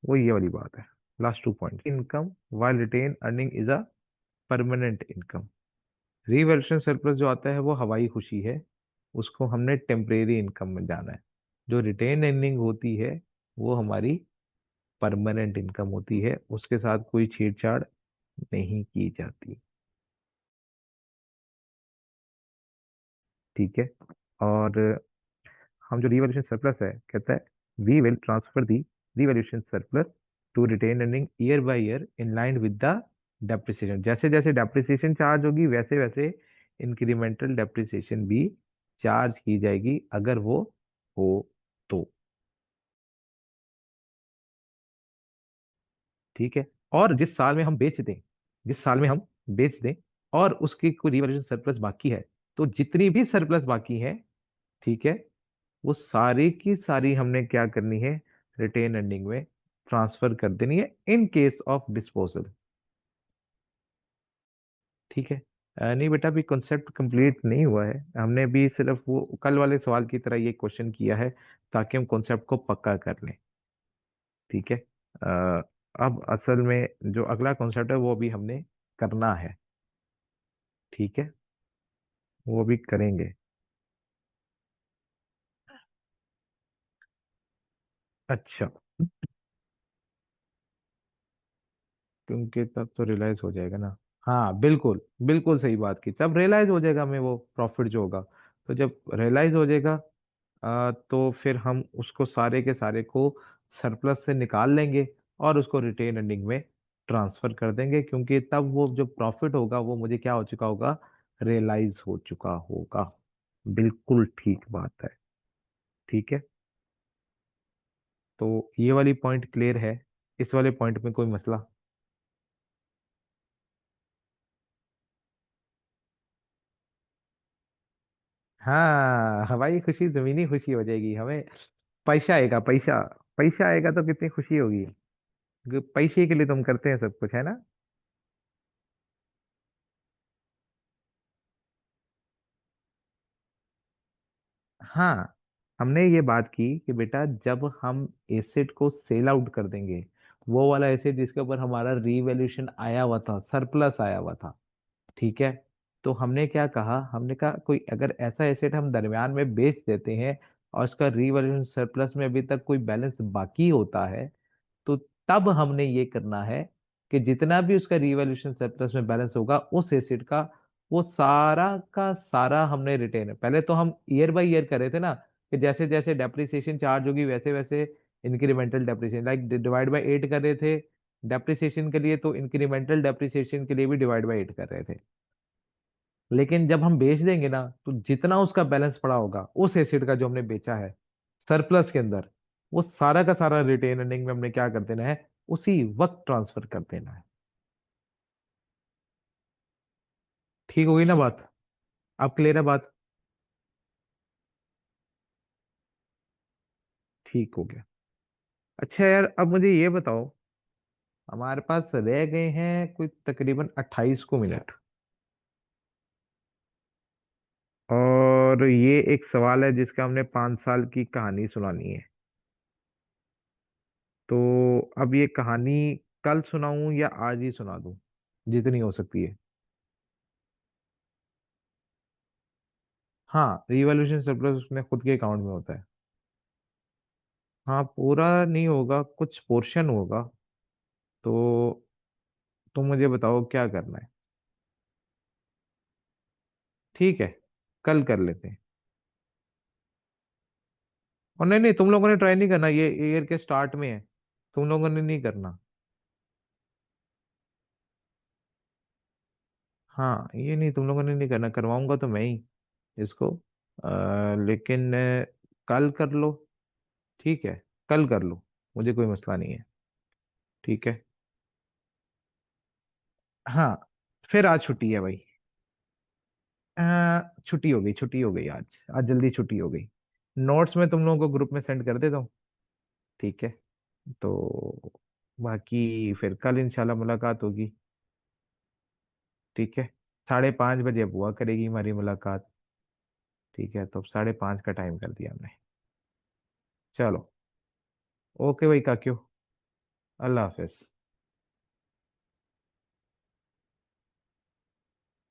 वो ये वाली बात है। Last 2 point, income while retain earning is a permanent income. Revaluation surplus जो आता है वो हवाई खुशी है, उसको हमने टेम्परेरी इनकम में जाना है। जो रिटेन अर्निंग होती है वो हमारी परमानेंट इनकम होती है, उसके साथ कोई छेड़छाड़ नहीं की जाती। ठीक है। और हम जो रिवैल्यूएशन सरप्लस है कहता है, we will transfer the revaluation surplus to retain earning year by year in line with the depreciation. जैसे जैसे डेप्रिसिएशन चार्ज होगी वैसे वैसे इंक्रीमेंटल डेप्रिसिएशन भी चार्ज की जाएगी, अगर वो हो तो। ठीक है। और जिस साल में हम बेच दें, जिस साल में हम बेच दें और उसकी कोई रिवैल्यूएशन सरप्लस बाकी है, तो जितनी भी सरप्लस बाकी है, ठीक है, वो सारी की सारी हमने क्या करनी है, रिटेन अर्निंग में ट्रांसफर कर देनी है इन केस ऑफ डिस्पोजल। ठीक है। नहीं बेटा, अभी कॉन्सेप्ट कंप्लीट नहीं हुआ है, हमने भी सिर्फ वो कल वाले सवाल की तरह ये क्वेश्चन किया है ताकि हम कॉन्सेप्ट को पक्का कर लें। ठीक है। अब असल में जो अगला कॉन्सेप्ट है वो भी हमने करना है। ठीक है, वो भी करेंगे। अच्छा, क्योंकि तब तो रियलाइज हो जाएगा ना। हाँ बिल्कुल, बिल्कुल सही बात की, तब रियलाइज हो जाएगा हमें वो प्रॉफिट जो होगा। तो जब रियलाइज हो जाएगा तो फिर हम उसको सारे के सारे को सरप्लस से निकाल लेंगे और उसको रिटेन अर्निंग में ट्रांसफर कर देंगे, क्योंकि तब वो जो प्रॉफिट होगा वो मुझे क्या हो चुका होगा, रियलाइज हो चुका होगा। बिल्कुल ठीक बात है। ठीक है। तो ये वाली पॉइंट क्लियर है, इस वाले पॉइंट में कोई मसला? हाँ हमारी खुशी जमीनी खुशी हो जाएगी हमें। पैसा आएगा, पैसा, पैसा आएगा तो कितनी खुशी होगी। पैसे के लिए तुम करते हैं सब कुछ, है ना। हाँ, हमने ये बात की कि बेटा जब हम एसेट को सेल आउट कर देंगे, वो वाला एसेट जिसके ऊपर हमारा रीवैल्यूएशन आया हुआ था, सरप्लस आया हुआ था, ठीक है, तो हमने क्या कहा, हमने कहा कोई अगर ऐसा एसेट हम दरमियान में बेच देते हैं और उसका रीवैल्यूएशन सरप्लस में अभी तक कोई बैलेंस बाकी होता है, तो तब हमने ये करना है कि जितना भी उसका रिवॉल्यूशन सरप्लस में बैलेंस होगा उस एसिड का, वो सारा का सारा हमने रिटेन है। पहले तो हम ईयर बाय ईयर कर रहे थे ना, कि जैसे जैसे डेप्रिसिएशन चार्ज होगी वैसे वैसे incremental depreciation, like divide by 8 कर रहे थे डेप्रिसिएशन के लिए, तो इंक्रीमेंटल डेप्रिसिएशन के लिए भी डिवाइड बाय 8 कर रहे थे। लेकिन जब हम बेच देंगे ना, तो जितना उसका बैलेंस पड़ा होगा उस एसिड का जो हमने बेचा है सरप्लस के अंदर, वो सारा का सारा रिटेन अर्निंग में हमने क्या कर देना है, उसी वक्त ट्रांसफर कर देना है। ठीक होगी ना बात? अब क्लियर है बात? ठीक हो गया। अच्छा यार, अब मुझे ये बताओ, हमारे पास रह गए हैं कोई तकरीबन 28 को मिनट, और ये एक सवाल है जिसका हमने 5 साल की कहानी सुनानी है। तो अब ये कहानी कल सुनाऊं या आज ही सुना दूं, जितनी हो सकती है। हाँ, रिवॉल्यूशन सरप्लस उसमें खुद के अकाउंट में होता है। हाँ, पूरा नहीं होगा, कुछ पोर्शन होगा। तो तुम मुझे बताओ क्या करना है। ठीक है, कल कर लेते हैं। और नहीं नहीं, तुम लोगों ने ट्राई नहीं करना, ये ईयर के स्टार्ट में है, तुम लोगों ने नहीं करना। हाँ, ये नहीं, तुम लोगों ने नहीं करना, करवाऊंगा तो मैं ही इसको। लेकिन कल कर लो। ठीक है, कल कर लो, मुझे कोई मसला नहीं है। ठीक है। हाँ, फिर आज छुट्टी है भाई। छुट्टी हो गई, छुट्टी हो गई, आज आज जल्दी छुट्टी हो गई। नोट्स में तुम लोगों को ग्रुप में सेंड कर देता हूँ। ठीक है। तो बाकी फिर कल इंशाल्लाह मुलाकात होगी। ठीक है। 5:30 बजे अब हुआ करेगी हमारी मुलाकात। ठीक है, तो अब 5:30 का टाइम कर दिया हमने। चलो, ओके भाई काक्यो, अल्लाह हाफिज।